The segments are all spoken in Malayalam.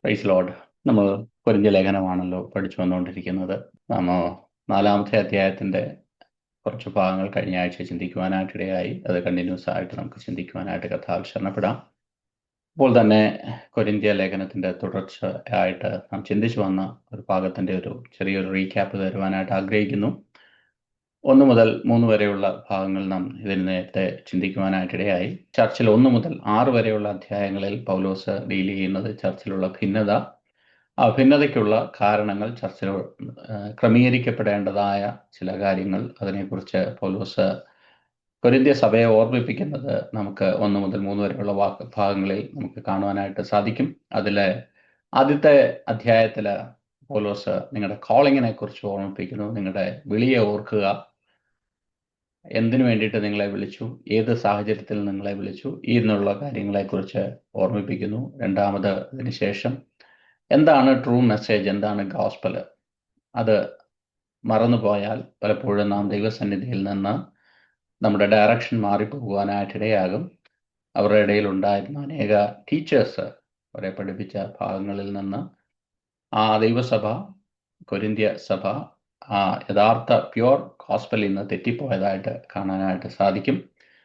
Praise Lord. നമ്മൾ കൊരിന്ത്യ ലേഖനമാണല്ലോ പഠിച്ചു വന്നുകൊണ്ടിരിക്കുന്നത്. നമ്മൾ 4-ാമത്തെ അധ്യായത്തിന്റെ കുറച്ച് ഭാഗങ്ങൾ കഴിഞ്ഞ ആഴ്ച ചിന്തിക്കുവാനായിട്ടിടയായി. അത് കണ്ടിന്യൂസ് ആയിട്ട് നമുക്ക് ചിന്തിക്കുവാനായിട്ട് കർത്താവിൽ ശരണപ്പെടാം. അപ്പോൾ തന്നെ കൊരിന്ത്യ ലേഖനത്തിന്റെ തുടർച്ചയായിട്ട് നാം ചിന്തിച്ചു വന്ന ഒരു ഭാഗത്തിന്റെ ഒരു ചെറിയൊരു റീക്യാപ്പ് തരുവാനായിട്ട് ആഗ്രഹിക്കുന്നു. 1 മുതൽ 3 വരെയുള്ള ഭാഗങ്ങൾ നാം ഇതിന് നേരത്തെ ചിന്തിക്കുവാനായിട്ടിടയായി. ചർച്ചിൽ 1 മുതൽ 6 വരെയുള്ള അധ്യായങ്ങളിൽ പൗലോസ് ഡീൽ ചെയ്യുന്നത് ചർച്ചിലുള്ള ഭിന്നത, ആ ഭിന്നതയ്ക്കുള്ള കാരണങ്ങൾ, ചർച്ചിൽ ക്രമീകരിക്കപ്പെടേണ്ടതായ ചില കാര്യങ്ങൾ, അതിനെക്കുറിച്ച് പൗലോസ് കൊരിന്ത്യ സഭയെ ഓർമ്മിപ്പിക്കുന്നത് നമുക്ക് 1 മുതൽ 3 വരെയുള്ള ഭാഗങ്ങളിൽ നമുക്ക് കാണുവാനായിട്ട് സാധിക്കും. അതിലെ ആദ്യത്തെ അധ്യായത്തിൽ പൗലോസ് നിങ്ങളുടെ കോളിങ്ങിനെ കുറിച്ച് ഓർമ്മിപ്പിക്കുന്നു. നിങ്ങളുടെ വിളിയെ ഓർക്കുക, എന്തിനു വേണ്ടിയിട്ട് നിങ്ങളെ വിളിച്ചു, ഏത് സാഹചര്യത്തിൽ നിങ്ങളെ വിളിച്ചു എന്നുള്ള കാര്യങ്ങളെക്കുറിച്ച് ഓർമ്മിപ്പിക്കുന്നു. രണ്ടാമത് അതിനുശേഷം എന്താണ് ട്രൂ മെസ്സേജ്, എന്താണ് ഗോസ്പൽ, അത് മറന്നുപോയാൽ പലപ്പോഴും നാം ദൈവസന്നിധിയിൽ നിന്ന് നമ്മുടെ ഡയറക്ഷൻ മാറിപ്പോകുവാനായിട്ടിടയാകും. അവരുടെ ഇടയിൽ ഉണ്ടായിരുന്ന അനേക ടീച്ചേഴ്സ് അവരെ പഠിപ്പിച്ച ഭാഗങ്ങളിൽ നിന്ന് ആ ദൈവസഭ, കൊരിന്ത്യ സഭ, ആ യഥാർത്ഥ പ്യുവർ ഗോസ്പലിൽ നിന്ന് തെറ്റിപ്പോയതായിട്ട് കാണാനായിട്ട് സാധിക്കും.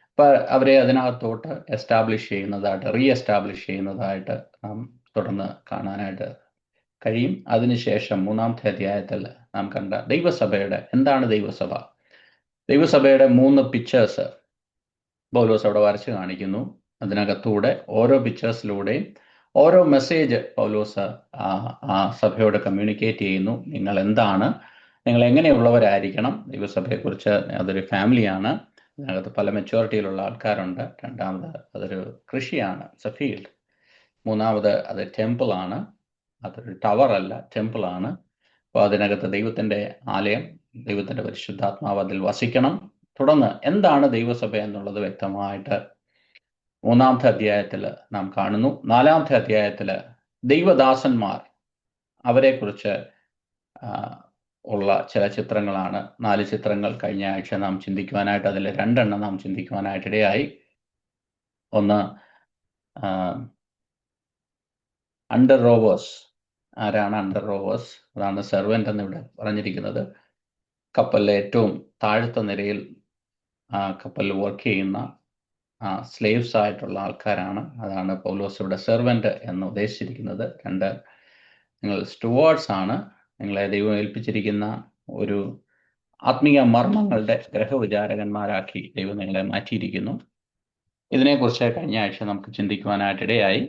അപ്പം അവരെ അതിനകത്തോട്ട് എസ്റ്റാബ്ലിഷ് ചെയ്യുന്നതായിട്ട്, റീ എസ്റ്റാബ്ലിഷ് ചെയ്യുന്നതായിട്ട് നാം തുടർന്ന് കാണാനായിട്ട് കഴിയും. അതിനുശേഷം 3-ാമത്തെ അധ്യായത്തിൽ നാം കണ്ട ദൈവസഭയുടെ, എന്താണ് ദൈവസഭ, ദൈവസഭയുടെ 3 പിക്ചേഴ്സ് പൗലോസ് അവിടെ വരച്ച് കാണിക്കുന്നു. അതിനകത്തൂടെ ഓരോ പിക്ചേഴ്സിലൂടെയും ഓരോ മെസ്സേജ് പൗലോസ് ആ സഭയോട് കമ്മ്യൂണിക്കേറ്റ് ചെയ്യുന്നു. നിങ്ങൾ എന്താണ്, നിങ്ങൾ എങ്ങനെയുള്ളവരായിരിക്കണം. ദൈവസഭയെക്കുറിച്ച് അതൊരു ഫാമിലിയാണ്, അതിനകത്ത് പല മെച്യൂരിറ്റിയിലുള്ള ആൾക്കാരുണ്ട്. രണ്ടാമത് അതൊരു കൃഷിയാണ്, ഇറ്റ്സ് എ ഫീൽഡ്. മൂന്നാമത് അത് ടെമ്പിളാണ്, അതൊരു ടവർ അല്ല, ടെമ്പിളാണ്. അപ്പോൾ അതിനകത്ത് ദൈവത്തിൻ്റെ ആലയം, ദൈവത്തിൻ്റെ പരിശുദ്ധാത്മാവ് അതിൽ വസിക്കണം. തുടർന്ന് എന്താണ് ദൈവസഭ എന്നുള്ളത് വ്യക്തമായിട്ട് 3-ാമത്തെ അധ്യായത്തിൽ നാം കാണുന്നു. 4-ാമത്തെ അധ്യായത്തിൽ ദൈവദാസന്മാർ, അവരെക്കുറിച്ച് ഉള്ള ചില ചിത്രങ്ങളാണ്. 4 ചിത്രങ്ങൾ കഴിഞ്ഞ ആഴ്ച നാം ചിന്തിക്കുവാനായിട്ട്, അതിൽ 2 എണ്ണം നാം ചിന്തിക്കുവാനായിട്ടിടയായി. ഒന്ന് അണ്ടർ റോവേഴ്സ്. ആരാണ് അണ്ടർ റോവേഴ്സ്? അതാണ് സെർവൻ്റ് എന്നിവിടെ പറഞ്ഞിരിക്കുന്നത്. കപ്പലിലെ ഏറ്റവും താഴത്തെ നിരയിൽ കപ്പലിൽ വർക്ക് ചെയ്യുന്ന സ്ലേവ്സ് ആയിട്ടുള്ള ആൾക്കാരാണ്. അതാണ് പൗലോസ് ഇവിടെ സെർവൻ്റ് എന്ന് ഉദ്ദേശിച്ചിരിക്കുന്നത്. 2, നിങ്ങൾ സ്റ്റുവാർഡ്സ് ആണ്. നിങ്ങളെ ദൈവം ഏൽപ്പിച്ചിരിക്കുന്ന ഒരു ആത്മീയ മർമ്മങ്ങളുടെ ഗ്രഹവിചാരകന്മാരാക്കി ദൈവം നിങ്ങളെ മാറ്റിയിരിക്കുന്നു. ഇതിനെക്കുറിച്ച് കഴിഞ്ഞ ആഴ്ച നമുക്ക് ചിന്തിക്കുവാനായിട്ടിടയായി.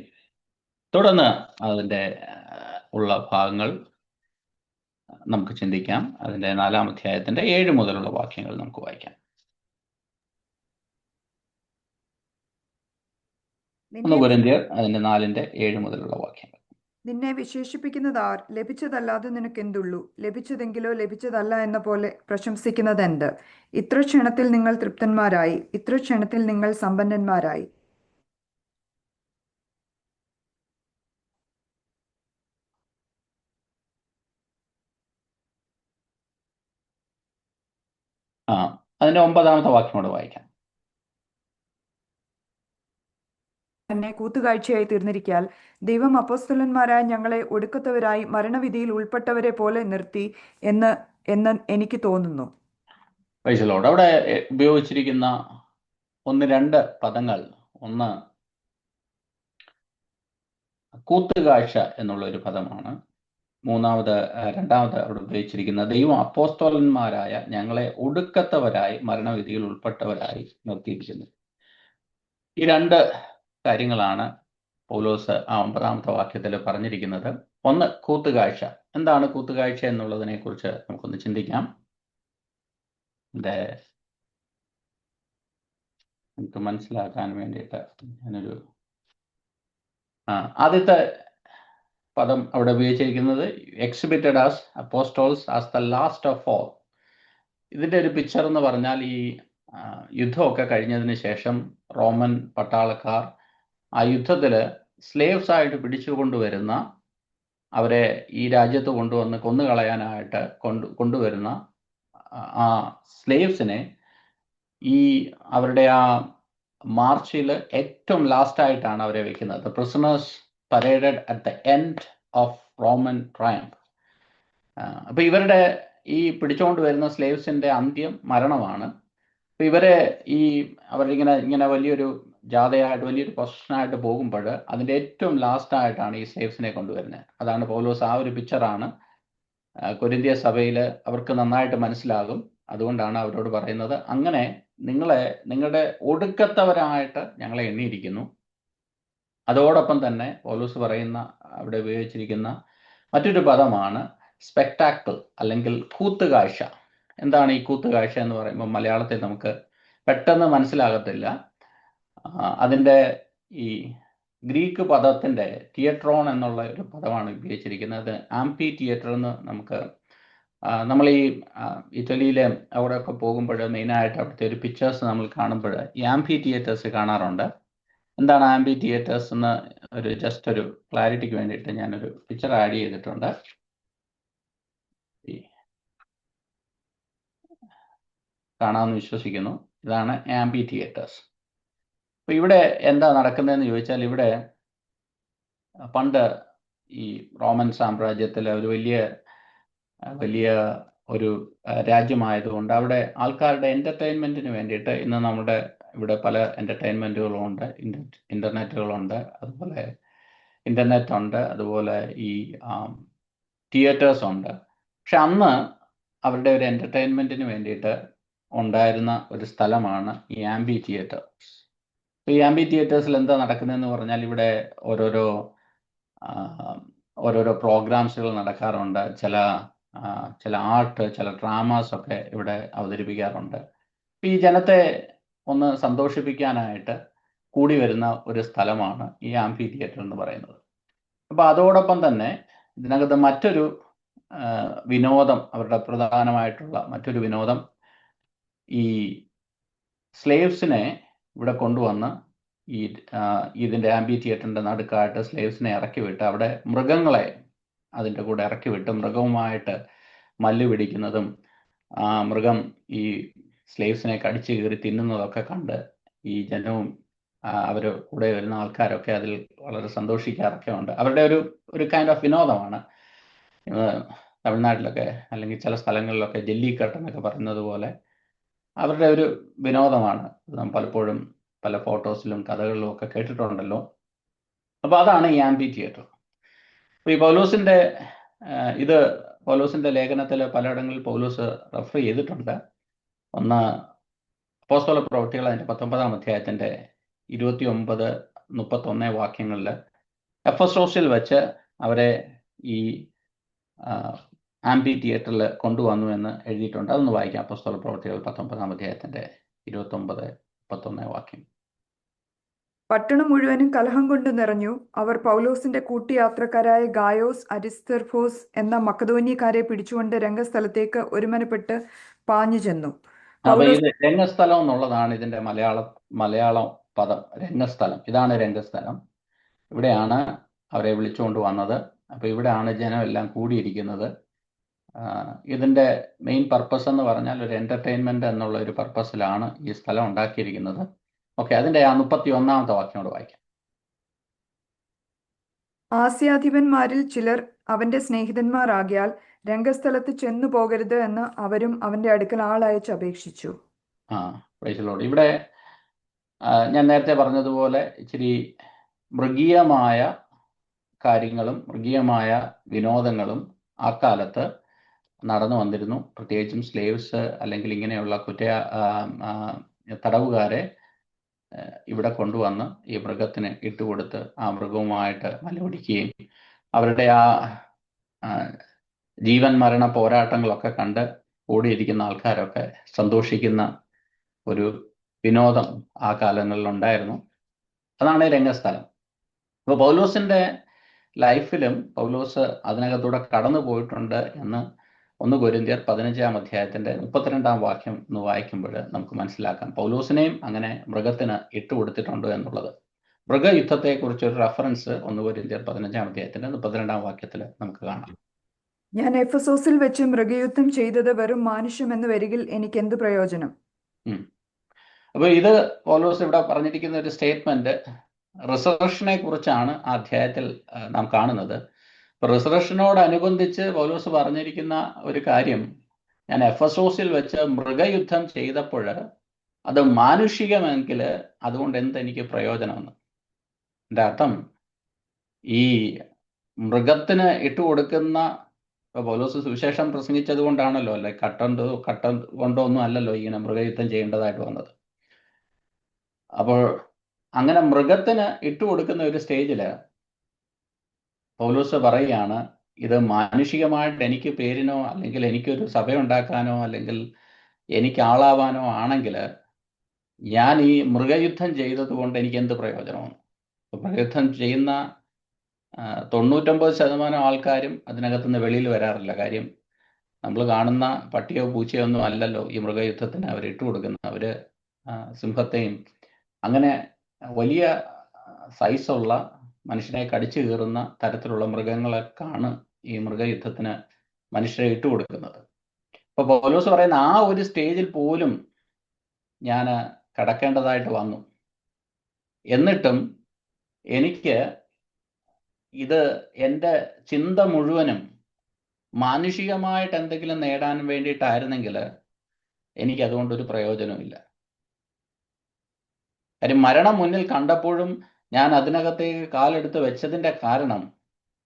തുടർന്ന് അതിൻ്റെ ഉള്ള ഭാഗങ്ങൾ നമുക്ക് ചിന്തിക്കാം. അതിൻ്റെ 4-ാം അധ്യായത്തിൻ്റെ 7 മുതലുള്ള വാക്യങ്ങൾ നമുക്ക് വായിക്കാം. 1 കൊരിന്ത്യർ അതിൻ്റെ 4-7 മുതലുള്ള വാക്യങ്ങൾ. നിന്നെ വിശേഷിപ്പിക്കുന്നതാർ? ലഭിച്ചതല്ലാതെ നിനക്കെന്തുള്ളൂ? ലഭിച്ചതെങ്കിലോ ലഭിച്ചതല്ല എന്ന പോലെ പ്രശംസിക്കുന്നതെന്ത്? ഇത്ര ക്ഷണത്തിൽ നിങ്ങൾ തൃപ്തന്മാരായി, ഇത്ര ക്ഷണത്തിൽ നിങ്ങൾ സമ്പന്നന്മാരായി. അതിൻ്റെ 9-ാമത്തെ വാക്യം കൂടെ വായിക്കാം. തന്നെ കൂത്തുകാഴ്ചയായി തീർന്നിരിക്കാൽ ദൈവം അപ്പോസ്തലന്മാരായ ഞങ്ങളെ ഒടുക്കത്തവരായി മരണവിധിയിൽ ഉൾപ്പെട്ടവരെ പോലെ നിർത്തി എന്ന് എനിക്ക് തോന്നുന്നു. അവിടെ ഉപയോഗിച്ചിരിക്കുന്ന 1-2 പദങ്ങൾ, ഒന്ന് കൂത്തുകാഴ്ച എന്നുള്ള ഒരു പദമാണ്. രണ്ടാമത് അവിടെ ഉപയോഗിച്ചിരിക്കുന്ന ദൈവം അപ്പോസ്തലന്മാരായ ഞങ്ങളെ ഒടുക്കത്തവരായി മരണവിധിയിൽ ഉൾപ്പെട്ടവരായി നിർത്തിയിരിക്കുന്നു. ഈ 2 കാര്യങ്ങളാണ് പൗലോസ് 9-ാമത്തെ വാക്യത്തിൽ പറഞ്ഞിരിക്കുന്നത്. ഒന്ന്, കൂത്തുകാഴ്ച. എന്താണ് കൂത്തുകാഴ്ച എന്നുള്ളതിനെ കുറിച്ച് നമുക്കൊന്ന് ചിന്തിക്കാം. നമുക്ക് മനസ്സിലാക്കാൻ വേണ്ടിയിട്ട് ഞാനൊരു ആദ്യത്തെ പദം അവിടെ ഉപയോഗിച്ചിരിക്കുന്നത് exhibited as apostles as the last of all. ഇതിൻ്റെ ഒരു പിക്ചർ എന്ന് പറഞ്ഞാൽ, ഈ യുദ്ധമൊക്കെ കഴിഞ്ഞതിന് ശേഷം റോമൻ പട്ടാളക്കാർ ആ യുദ്ധത്തിൽ സ്ലേവ്സ് ആയിട്ട് പിടിച്ചുകൊണ്ടുവരുന്ന, അവരെ ഈ രാജ്യത്ത് കൊണ്ടുവന്ന് കൊന്നുകളയാനായിട്ട് കൊണ്ടുവരുന്ന ആ സ്ലേവ്സിനെ ഈ അവരുടെ ആ മാർച്ചിൽ ഏറ്റവും ലാസ്റ്റായിട്ടാണ് അവരെ വെക്കുന്നത്. The prisoners paraded at the end of Roman triumph. അപ്പൊ ഇവരുടെ ഈ പിടിച്ചുകൊണ്ട് വരുന്ന സ്ലേവ്സിന്റെ അന്ത്യം മരണമാണ്. അപ്പൊ ഇവരെ അവരിങ്ങനെ ഇങ്ങനെ വലിയൊരു ജാഥയായിട്ട് വലിയൊരു പൊസിഷനായിട്ട് പോകുമ്പോൾ അതിന്റെ ഏറ്റവും ലാസ്റ്റ് ആയിട്ടാണ് ഈ സ്ലേവ്സിനെ കൊണ്ടുവരുന്നത്. അതാണ് പൗലോസ് ആ ഒരു പിക്ചറാണ് കൊരിന്ത്യ സഭയിൽ അവർക്ക് നന്നായിട്ട് മനസ്സിലാകും. അതുകൊണ്ടാണ് അവരോട് പറയുന്നത്, അങ്ങനെ നിങ്ങളുടെ ഒടുക്കത്തവരായിട്ട് ഞങ്ങളെ എണ്ണിയിരിക്കുന്നു. അതോടൊപ്പം തന്നെ പൗലോസ് പറയുന്ന അവിടെ ഉപയോഗിച്ചിരിക്കുന്ന മറ്റൊരു പദമാണ് സ്പെക്ടാക്കിൾ അല്ലെങ്കിൽ കൂത്തുകാഴ്ച. എന്താണ് ഈ കൂത്തുകാഴ്ച എന്ന് പറയുമ്പോൾ മലയാളത്തിൽ നമുക്ക് പെട്ടെന്ന് മനസ്സിലാകത്തില്ല. അതിൻ്റെ ഈ ഗ്രീക്ക് പദത്തിൻ്റെ തിയേട്രോൺ എന്നുള്ള ഒരു പദമാണ് ഉപയോഗിച്ചിരിക്കുന്നത്. ആംപി തിയേറ്റർ എന്ന് നമുക്ക് നമ്മൾ ഈ ഇറ്റലിയിലെ അവിടെയൊക്കെ പോകുമ്പോൾ മെയിനായിട്ട് അവിടുത്തെ ഒരു പിക്ചേഴ്സ് നമ്മൾ കാണുമ്പോൾ ഈ ആംപി തിയേറ്റേഴ്സ് കാണാറുണ്ട്. എന്താണ് ആംപി തിയേറ്റേഴ്സ് എന്ന് ജസ്റ്റ് ഒരു ക്ലാരിറ്റിക്ക് വേണ്ടിയിട്ട് ഞാനൊരു പിക്ചർ ആഡ് ചെയ്തിട്ടുണ്ട്. കാണാമെന്ന് വിശ്വസിക്കുന്നു. ഇതാണ് ആംപി തിയേറ്റേഴ്സ്. അപ്പോൾ ഇവിടെ എന്താ നടക്കുന്നതെന്ന് ചോദിച്ചാൽ, ഇവിടെ പണ്ട് ഈ റോമൻ സാമ്രാജ്യത്തിലെ ഒരു വലിയ ഒരു രാജ്യമായതുകൊണ്ട് അവിടെ ആൾക്കാരുടെ എൻ്റർടൈൻമെൻറ്റിന് വേണ്ടിയിട്ട് ഇന്ന് നമ്മുടെ ഇവിടെ പല എൻ്റർടൈൻമെൻറ്റുകളുണ്ട്. ഇൻ്റർനെറ്റുകളുണ്ട്, അതുപോലെ ഇൻ്റർനെറ്റ് ഉണ്ട്, അതുപോലെ ഈ തിയേറ്റേഴ്സ് ഉണ്ട്. പക്ഷെ അന്ന് അവരുടെ ഒരു എൻ്റർടൈൻമെൻറ്റിന് വേണ്ടിയിട്ട് ഉണ്ടായിരുന്ന ഒരു സ്ഥലമാണ് ഈ ആംപി തിയേറ്റേഴ്സ്. ഈ ആംപി തിയേറ്റേഴ്സിൽ എന്താ നടക്കുന്നതെന്ന് പറഞ്ഞാൽ, ഇവിടെ ഓരോരോ പ്രോഗ്രാംസുകൾ നടക്കാറുണ്ട്. ചില ആർട്ട്, ചില ഡ്രാമാസ് ഒക്കെ ഇവിടെ അവതരിപ്പിക്കാറുണ്ട്. ഈ ജനത്തെ ഒന്ന് സന്തോഷിപ്പിക്കാനായിട്ട് കൂടി വരുന്ന ഒരു സ്ഥലമാണ് ഈ ആംപി തിയേറ്റർ എന്ന് പറയുന്നത്. അപ്പോൾ അതോടൊപ്പം തന്നെ ഇതിനകത്ത് മറ്റൊരു വിനോദം, അവരുടെ പ്രധാനമായിട്ടുള്ള മറ്റൊരു വിനോദം, ഈ സ്ലേവ്സിനെ ഇവിടെ കൊണ്ടുവന്ന് ഇതിൻ്റെ ആംപി തിയേറ്ററിൻ്റെ നടുക്കായിട്ട് സ്ലേവ്സിനെ ഇറക്കി വിട്ട് അവിടെ മൃഗങ്ങളെ അതിൻ്റെ കൂടെ ഇറക്കി വിട്ട് മൃഗവുമായിട്ട് മല്ല് പിടിക്കുന്നതും മൃഗം ഈ സ്ലേവ്സിനെ കടിച്ചു കീറി തിന്നുന്നതൊക്കെ കണ്ട് ഈ ജനവും അവർ കൂടെ വരുന്ന ആൾക്കാരൊക്കെ അതിൽ വളരെ സന്തോഷിക്കാറൊക്കെ ഉണ്ട്. അവരുടെ ഒരു കൈൻഡ് ഓഫ് വിനോദമാണ്. തമിഴ്നാട്ടിലൊക്കെ അല്ലെങ്കിൽ ചില സ്ഥലങ്ങളിലൊക്കെ ജല്ലിക്കട്ട് എന്നൊക്കെ പറയുന്നത് പോലെ അവരുടെ ഒരു വിനോദമാണ്. നാം പലപ്പോഴും പല ഫോട്ടോസിലും കഥകളിലും ഒക്കെ കേട്ടിട്ടുണ്ടല്ലോ. അപ്പോൾ അതാണ് ഈ ആംപി തിയേറ്റർ. അപ്പോൾ ഈ പൗലോസിന്റെ ലേഖനത്തിൽ പലയിടങ്ങളിൽ പൗലോസ് റെഫർ ചെയ്തിട്ടുണ്ട്. ഒന്ന് അപ്പോസ്തല പ്രവൃത്തികൾ അതിൻ്റെ 19-ാം അധ്യായത്തിൻ്റെ 29-31 വാക്യങ്ങളിൽ എഫെസോസിൽ വെച്ച് അവരെ ഈ ആംപി തിയേറ്ററിൽ കൊണ്ടുവന്നു എന്ന് എഴുതിയിട്ടുണ്ട്. അതൊന്ന് വായിക്കാം. അപ്പോസ്തല പ്രവൃത്തികൾ 19-ാം അധ്യായത്തിൻ്റെ 29-31 വാക്യം. പട്ടണം മുഴുവനും കലഹം കൊണ്ട് നിറഞ്ഞു. അവർ പൗലോസിന്റെ കൂട്ടുയാത്രക്കാരായ ഗായോസ്, അരിസ്തർഹോസ് എന്ന മക്കദോന്യക്കാരെ പിടിച്ചുകൊണ്ട് രംഗസ്ഥലത്തേക്ക് ഒരുമനപ്പെട്ട് പാഞ്ഞു ചെന്നു. അപ്പൊ ഇത് രംഗസ്ഥലം എന്നുള്ളതാണ് ഇതിന്റെ മലയാളം പദം. രംഗസ്ഥലം, ഇതാണ് രംഗസ്ഥലം. ഇവിടെയാണ് അവരെ വിളിച്ചുകൊണ്ട് വന്നത്. അപ്പൊ ഇവിടെയാണ് ജനം എല്ലാം കൂടിയിരിക്കുന്നത്. ഇതിന്റെ മെയിൻ പർപ്പസ് എന്ന് പറഞ്ഞാൽ ഒരു എന്റർടൈൻമെന്റ് എന്നുള്ള ഒരു പർപ്പസിലാണ് ഈ സ്ഥലം ഉണ്ടാക്കിയിരിക്കുന്നത്. ഓക്കെ, അതിന്റെ 31-ാമത്തെ വാക്യോട് വായിക്കാം. ആസ്യാധിപന്മാരിൽ ചിലർ അവന്റെ സ്നേഹിതന്മാരാകിയാൽ രംഗസ്ഥലത്ത് ചെന്നു പോകരുത് എന്ന് അവരും അവന്റെ അടുക്കൽ ആളയച്ച് അപേക്ഷിച്ചു. Praise Lord. ഇവിടെ ഞാൻ നേരത്തെ പറഞ്ഞതുപോലെ ഇച്ചിരി മൃഗീയമായ കാര്യങ്ങളും മൃഗീയമായ വിനോദങ്ങളും ആ കാലത്ത് നടന്നു വന്നിരുന്നു. പ്രത്യേകിച്ചും സ്ലേവ്സ് അല്ലെങ്കിൽ ഇങ്ങനെയുള്ള തടവുകാരെ ഇവിടെ കൊണ്ടുവന്ന് ഈ മൃഗത്തിന് ഇട്ടുകൊടുത്ത് ആ മൃഗവുമായിട്ട് മലപിടിക്കുകയും അവരുടെ ജീവൻ മരണ പോരാട്ടങ്ങളൊക്കെ കണ്ട് ഓടിയിരിക്കുന്ന ആൾക്കാരൊക്കെ സന്തോഷിക്കുന്ന ഒരു വിനോദം ആ കാലങ്ങളിൽ ഉണ്ടായിരുന്നു. അതാണ് രംഗസ്ഥലം. അപ്പോൾ പൗലോസിന്റെ ലൈഫിലും പൗലോസ് അതിനകത്തൂടെ കടന്നു പോയിട്ടുണ്ട് എന്ന് 1 കൊരിന്ത്യർ 15-ാം അധ്യായത്തിന്റെ 32-ാം വാക്യം എന്ന് വായിക്കുമ്പോൾ നമുക്ക് മനസ്സിലാക്കാം. പൗലോസിനെയും അങ്ങനെ മൃഗത്തിന് ഇട്ടുകൊടുത്തിട്ടുണ്ട് എന്നുള്ളത്. മൃഗയുദ്ധത്തെക്കുറിച്ച് ഒരു റെഫറൻസ് 1 കൊരിന്ത്യർ 15-ാം അധ്യായത്തിന്റെ 32-ാം വാക്യത്തിൽ നമുക്ക് കാണാം. ഞാൻ എഫെസോസിൽ വെച്ച് മൃഗയുദ്ധം ചെയ്തത് വെറും മാനുഷ്യമെന്ന് വരികിൽ എനിക്ക് എന്ത് പ്രയോജനം? അപ്പോൾ ഇത് പൗലോസ് ഇവിടെ പറഞ്ഞിരിക്കുന്ന ഒരു സ്റ്റേറ്റ്മെന്റ് റിസർഷനെ കുറിച്ചാണ് ആ അധ്യായത്തിൽ നാം കാണുന്നത്. റിസറക്ഷനോടനുബന്ധിച്ച് പൗലോസ് പറഞ്ഞിരിക്കുന്ന ഒരു കാര്യം, ഞാൻ എഫസോസിൽ വെച്ച് മൃഗയുദ്ധം ചെയ്തപ്പോൾ അത് മാനുഷികമെങ്കിൽ അതുകൊണ്ട് എന്തെനിക്ക് പ്രയോജനമെന്ന്. എൻ്റെ അർത്ഥം, ഈ മൃഗത്തിന് ഇട്ടുകൊടുക്കുന്ന, ഇപ്പൊ പൗലോസ് സുവിശേഷം പ്രസംഗിച്ചത് കൊണ്ടാണല്ലോ, അല്ലെ കട്ട കൊണ്ടോ ഒന്നും അല്ലല്ലോ ഇങ്ങനെ മൃഗയുദ്ധം ചെയ്യേണ്ടതായിട്ട് വന്നത്. അപ്പോൾ അങ്ങനെ മൃഗത്തിന് ഇട്ടുകൊടുക്കുന്ന ഒരു സ്റ്റേജില് പൗലോസ് പറയുകയാണ്, ഇത് മാനുഷികമായിട്ട് എനിക്ക് പേരിനോ അല്ലെങ്കിൽ എനിക്കൊരു സഭ ഉണ്ടാക്കാനോ അല്ലെങ്കിൽ എനിക്ക് ആളാവാനോ ആണെങ്കിൽ ഞാൻ ഈ മൃഗയുദ്ധം ചെയ്തത് കൊണ്ട് എനിക്ക് എന്ത് പ്രയോജനമാണ്? മൃഗയുദ്ധം ചെയ്യുന്ന 99% ആൾക്കാരും അതിനകത്തുനിന്ന് വെളിയിൽ വരാറില്ല. കാര്യം നമ്മൾ കാണുന്ന പട്ടിയോ പൂച്ചയോ ഒന്നും അല്ലല്ലോ ഈ മൃഗയുദ്ധത്തിന് അവർ ഇട്ടുകൊടുക്കുന്നത്. അവർ സിംഹത്തെയും അങ്ങനെ വലിയ സൈസുള്ള മനുഷ്യനെ കടിച്ചു കീറുന്ന തരത്തിലുള്ള മൃഗങ്ങളൊക്കെയാണ് ഈ മൃഗയുദ്ധത്തിന് മനുഷ്യരെ ഇട്ടുകൊടുക്കുന്നത്. അപ്പൊ പൗലോസ് പറയുന്ന ആ ഒരു സ്റ്റേജിൽ പോലും ഞാൻ കടക്കേണ്ടതായിട്ട് വന്നു. എന്നിട്ടും എനിക്ക് ഇത് എൻ്റെ ചിന്ത മുഴുവനും മാനുഷികമായിട്ട് എന്തെങ്കിലും നേടാൻ വേണ്ടിയിട്ടായിരുന്നെങ്കിൽ എനിക്കതുകൊണ്ടൊരു പ്രയോജനമില്ല. കാര്യം മരണം മുന്നിൽ കണ്ടപ്പോഴും ഞാൻ അതിനകത്തേക്ക് കാലെടുത്ത് വെച്ചതിൻ്റെ കാരണം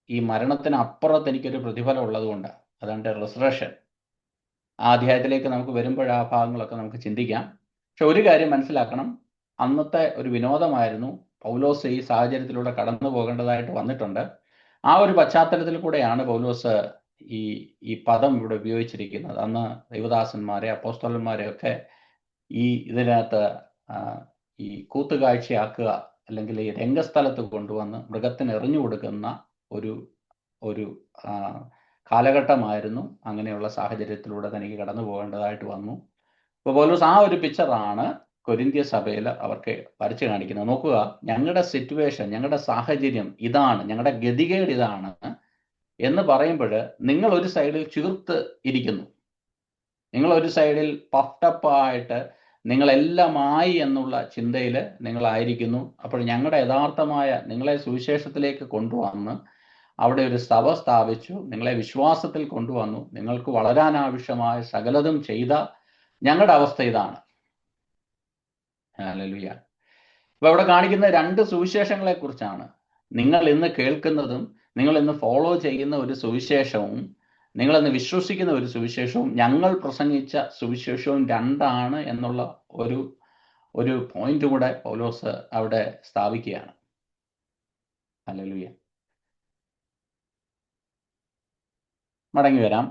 ഈ മരണത്തിന് അപ്പുറത്ത് എനിക്കൊരു പ്രതിഫലം ഉള്ളത് കൊണ്ടാണ്. അതെൻ്റെ റിസറക്ഷൻ. ആ അധ്യായത്തിലേക്ക് നമുക്ക് വരുമ്പോൾ ആ ഭാഗങ്ങളൊക്കെ നമുക്ക് ചിന്തിക്കാം. പക്ഷെ ഒരു കാര്യം മനസ്സിലാക്കണം, അന്നത്തെ ഒരു വിനോദമായിരുന്നു. പൗലോസ് ഈ സാഹചര്യത്തിലൂടെ കടന്നു പോകേണ്ടതായിട്ട് വന്നിട്ടുണ്ട്. ആ ഒരു പശ്ചാത്തലത്തിൽ കൂടെയാണ് പൗലോസ് ഈ പദം ഇവിടെ ഉപയോഗിച്ചിരിക്കുന്നത്. അന്ന് ദൈവദാസന്മാരെ, അപ്പോസ്തലന്മാരെ ഒക്കെ ഈ ഇതിനകത്ത് ഈ കൂത്തുകാഴ്ചയാക്കുക അല്ലെങ്കിൽ ഈ രംഗസ്ഥലത്ത് കൊണ്ടുവന്ന് മൃഗത്തിന് എറിഞ്ഞു കൊടുക്കുന്ന ഒരു കാലഘട്ടമായിരുന്നു. അങ്ങനെയുള്ള സാഹചര്യത്തിലൂടെ തനിക്ക് കടന്നു പോകേണ്ടതായിട്ട് വന്നു. അപ്പോൾ പൗലോസ് ആ ഒരു പിക്ചറാണ് കൊരിന്ത്യ സഭയിൽ അവർക്ക് വരച്ചു കാണിക്കുന്നത്. നോക്കുക, ഞങ്ങളുടെ സിറ്റുവേഷൻ, ഞങ്ങളുടെ സാഹചര്യം ഇതാണ്, ഞങ്ങളുടെ ഗതികേട് ഇതാണ് എന്ന് പറയുമ്പോൾ നിങ്ങൾ ഒരു സൈഡിൽ ചീർത്ത് ഇരിക്കുന്നു, നിങ്ങൾ ഒരു സൈഡിൽ പഫ്റ്റപ്പായിട്ട് നിങ്ങളെല്ലാമായി എന്നുള്ള ചിന്തയിൽ നിങ്ങളായിരിക്കുന്നു. അപ്പോൾ ഞങ്ങളുടെ യഥാർത്ഥമായ നിങ്ങളെ സുവിശേഷത്തിലേക്ക് കൊണ്ടുവന്ന് അവിടെ ഒരു സഭ സ്ഥാപിച്ചു, നിങ്ങളെ വിശ്വാസത്തിൽ കൊണ്ടുവന്നു, നിങ്ങൾക്ക് വളരാനാവശ്യമായ സകലതും ചെയ്ത ഞങ്ങളുടെ അവസ്ഥ ഇതാണ്. ഹല്ലേലൂയ. അപ്പൊ അവിടെ കാണിക്കുന്ന രണ്ട് സുവിശേഷങ്ങളെ കുറിച്ചാണ്. നിങ്ങൾ ഇന്ന് കേൾക്കുന്നതും നിങ്ങൾ ഇന്ന് ഫോളോ ചെയ്യുന്ന ഒരു സുവിശേഷവും നിങ്ങൾ ഇന്ന് വിശ്വസിക്കുന്ന ഒരു സുവിശേഷവും ഞങ്ങൾ പ്രസംഗിച്ച സുവിശേഷവും രണ്ടാണ് എന്നുള്ള ഒരു പോയിന്റ് കൂടെ പൗലോസ് അവിടെ സ്ഥാപിക്കുകയാണ്. ഹല്ലേലൂയ. മടങ്ങി വരാം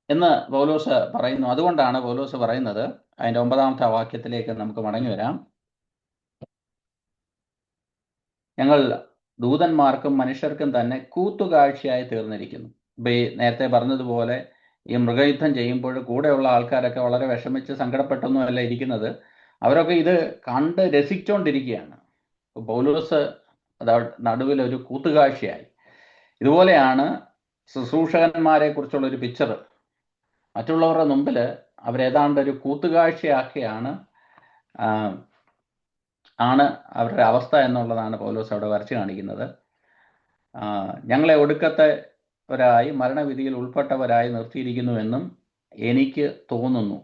എന്ന് പൗലോസ് പറയുന്നു. അതുകൊണ്ടാണ് പൗലോസ് പറയുന്നത്, അതിൻ്റെ 9-ാമത്തെ വാക്യത്തിലേക്ക് നമുക്ക് മടങ്ങി വരാം. ഞങ്ങൾ ദൂതന്മാർക്കും മനുഷ്യർക്കും തന്നെ കൂത്തുകാഴ്ചയായി തീർന്നിരിക്കുന്നു. ഇപ്പം ഈ നേരത്തെ പറഞ്ഞതുപോലെ ഈ മൃഗയുദ്ധം ചെയ്യുമ്പോൾ കൂടെയുള്ള ആൾക്കാരൊക്കെ വളരെ വിഷമിച്ച് സങ്കടപ്പെട്ടൊന്നുമല്ല ഇരിക്കുന്നത്. അവരൊക്കെ ഇത് കണ്ട് രസിച്ചുകൊണ്ടിരിക്കുകയാണ്. പൗലോസ് നടുവിൽ ഒരു കൂത്തുകാഴ്ചയായി. ഇതുപോലെയാണ് ശുശ്രൂഷകന്മാരെ കുറിച്ചുള്ള ഒരു പിക്ചർ മറ്റുള്ളവരുടെ മുമ്പിൽ അവരേതാണ്ട് ഒരു കൂത്തുകാഴ്ചയാക്കിയാണ് അവരുടെ അവസ്ഥ എന്നുള്ളതാണ് പൗലോസ് അവിടെ വരച്ചു കാണിക്കുന്നത്. ഞങ്ങളെ ഒടുക്കത്തെവരായി മരണവിധിയിൽ ഉൾപ്പെട്ടവരായി നിർത്തിയിരിക്കുന്നുവെന്നും എനിക്ക് തോന്നുന്നു.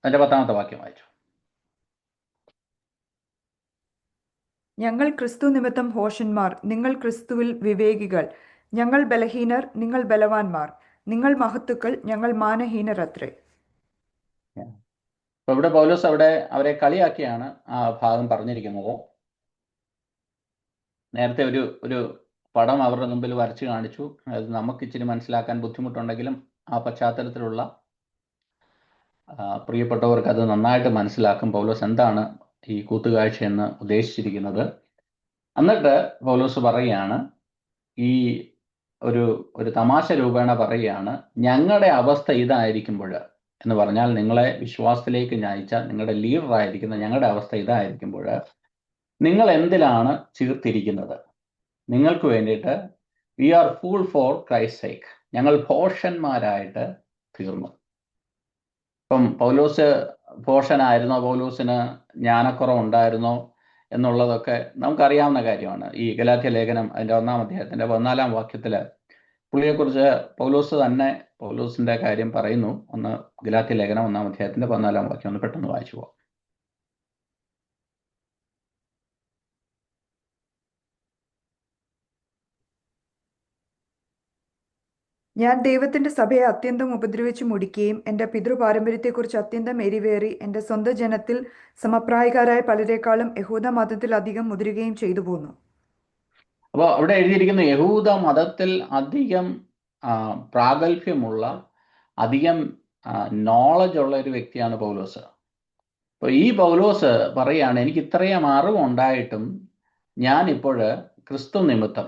അതിൻ്റെ 10-ാമത്തെ വാക്യം വായിച്ചു. ഞങ്ങൾ ക്രിസ്തു നിമിത്തം ഭോഷന്മാർ, നിങ്ങൾ ക്രിസ്തുവിൽ വിവേകികൾ. ഞങ്ങൾ ബലഹീനർ, നിങ്ങൾ ബലവാന്മാർ. നിങ്ങൾ മഹത്തുക്കൾ, ഞങ്ങൾ മാനഹീനർ അത്രേ. അപ്പൊ ഇവിടെ പൗലോസ് അവിടെ അവരെ കളിയാക്കിയാണ് ആ ഭാഗം പറഞ്ഞിരിക്കുന്നത്. നേരത്തെ ഒരു പടം അവരുടെ മുമ്പിൽ വരച്ചു കാണിച്ചു. അത് നമുക്ക് ഇച്ചിരി മനസ്സിലാക്കാൻ ബുദ്ധിമുട്ടുണ്ടെങ്കിലും ആ പശ്ചാത്തലത്തിലുള്ള പ്രിയപ്പെട്ടവർക്ക് അത് നന്നായിട്ട് മനസ്സിലാക്കും പൗലോസ് എന്താണ് ഈ കൂത്തുകാഴ്ച എന്ന് ഉദ്ദേശിച്ചിരിക്കുന്നത്. എന്നിട്ട് പൗലോസ് പറയുകയാണ്, ഈ ഒരു തമാശ രൂപേണ പറയുകയാണ്, ഞങ്ങളുടെ അവസ്ഥ ഇതായിരിക്കുമ്പോൾ എന്ന് പറഞ്ഞാൽ നിങ്ങളെ വിശ്വാസത്തിലേക്ക് നയിച്ച നിങ്ങളുടെ ലീഡറായിരിക്കുന്ന ഞങ്ങളുടെ അവസ്ഥ ഇതായിരിക്കുമ്പോൾ നിങ്ങൾ എന്തിലാണ് ചീർത്തിരിക്കുന്നത്? നിങ്ങൾക്ക് വേണ്ടിയിട്ട് we are fool for Christ sake, ഞങ്ങൾ ഭോഷന്മാരായിട്ട് തീർന്നു. ഇപ്പം പൗലോസ് ഭോഷനായിരുന്നോ? പൗലോസിന് ജ്ഞാനക്കുറവുണ്ടായിരുന്നോ എന്നുള്ളതൊക്കെ നമുക്കറിയാവുന്ന കാര്യമാണ്. ഈ ഗലാത്യ ലേഖനം അതിൻ്റെ 1-ാം അധ്യായത്തിൻ്റെ 14-ാം വാക്യത്തിൽ പുള്ളിയെക്കുറിച്ച് പൗലോസിന്റെ കാര്യം പറയുന്നു. ഒന്ന് ഗലാത്യ ലേഖനം 1-ാം അധ്യായത്തിന്റെ 14-ാം വാക്യം ഒന്ന് പെട്ടെന്ന് വായിച്ചു പോകാം. ഞാൻ ദൈവത്തിന്റെ സഭയെ അത്യന്തം ഉപദ്രവിച്ച് മുടിക്കുകയും എൻ്റെ പിതൃപാരമ്പര്യത്തെക്കുറിച്ച് അത്യന്തം എരിവേറി എൻ്റെ സ്വന്തം ജനത്തിൽ സമപ്രായക്കാരായ പലരെക്കാളും യഹൂദ മതത്തിൽ അധികം മുതിരുകയും ചെയ്തു പോന്നു. അപ്പോൾ അവിടെ എഴുതിയിരിക്കുന്ന യഹൂദ മതത്തിൽ അധികം പ്രാഗൽഭ്യമുള്ള, അധികം നോളജ് ഉള്ള ഒരു വ്യക്തിയാണ് പൗലോസ്. അപ്പോൾ ഈ പൗലോസ് പറയുകയാണ്, എനിക്ക് ഇത്രയും അറിവുണ്ടായിട്ടും ഞാനിപ്പോൾ ക്രിസ്തു നിമിത്തം,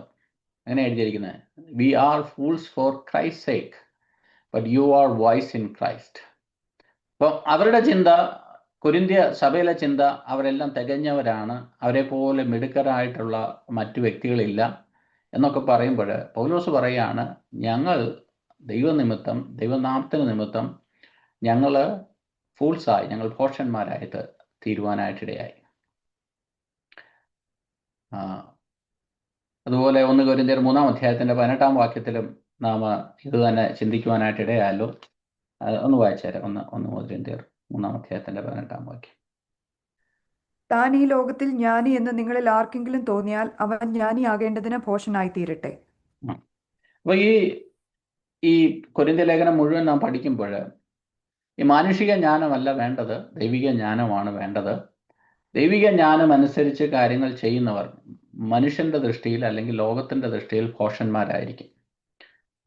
അങ്ങനെ എഴുതിയിരിക്കുന്നത്, we are fools for Christ sake but you are wise in Christ. അപ്പം അവരുടെ ചിന്ത, കൊരിന്ത്യ സഭയിലെ ചിന്ത, അവരെല്ലാം തികഞ്ഞവരാണ്, അവരെ പോലെ മിടുക്കരായിട്ടുള്ള മറ്റു വ്യക്തികളില്ല എന്നൊക്കെ പറയുമ്പോൾ പൗലോസ് പറയുകയാണ്, ഞങ്ങൾ ദൈവനിമിത്തം, ദൈവനാമത്തിന് നിമിത്തം ഞങ്ങൾ ഫൂൾസായി, ഞങ്ങൾ ഭോഷന്മാരായിട്ട് തീരുവാനായിട്ടിടയായി. അതുപോലെ 1 കൊരിന്ത്യർ 3-ാം അധ്യായത്തിന്റെ 18-ാം വാക്യത്തിലും നാം ഇത് തന്നെ ചിന്തിക്കുവാനായിട്ടിടയായല്ലോ. ഒന്ന് വായിച്ചേരാം. 1 കൊരിന്ത്യർ 3-ാം അധ്യായത്തിന്റെ 18-ാം വാക്യം. താൻ ഈ ലോകത്തിൽ ജ്ഞാനി എന്ന് നിങ്ങളിൽ ആർക്കെങ്കിലും തോന്നിയാൽ അവൻ ജ്ഞാനിയാകേണ്ടതിന് ഭോഷനായി തീരട്ടെ. അപ്പൊ ഈ കൊരിന്ത്യ ലേഖനം മുഴുവൻ നാം പഠിക്കുമ്പോൾ ഈ മാനുഷിക ജ്ഞാനമല്ല വേണ്ടത്, ദൈവിക ജ്ഞാനമാണ് വേണ്ടത്. ദൈവിക ജ്ഞാനം അനുസരിച്ച് കാര്യങ്ങൾ ചെയ്യുന്നവർ മനുഷ്യന്റെ ദൃഷ്ടിയിൽ അല്ലെങ്കിൽ ലോകത്തിന്റെ ദൃഷ്ടിയിൽ ഭോഷന്മാരായിരിക്കും.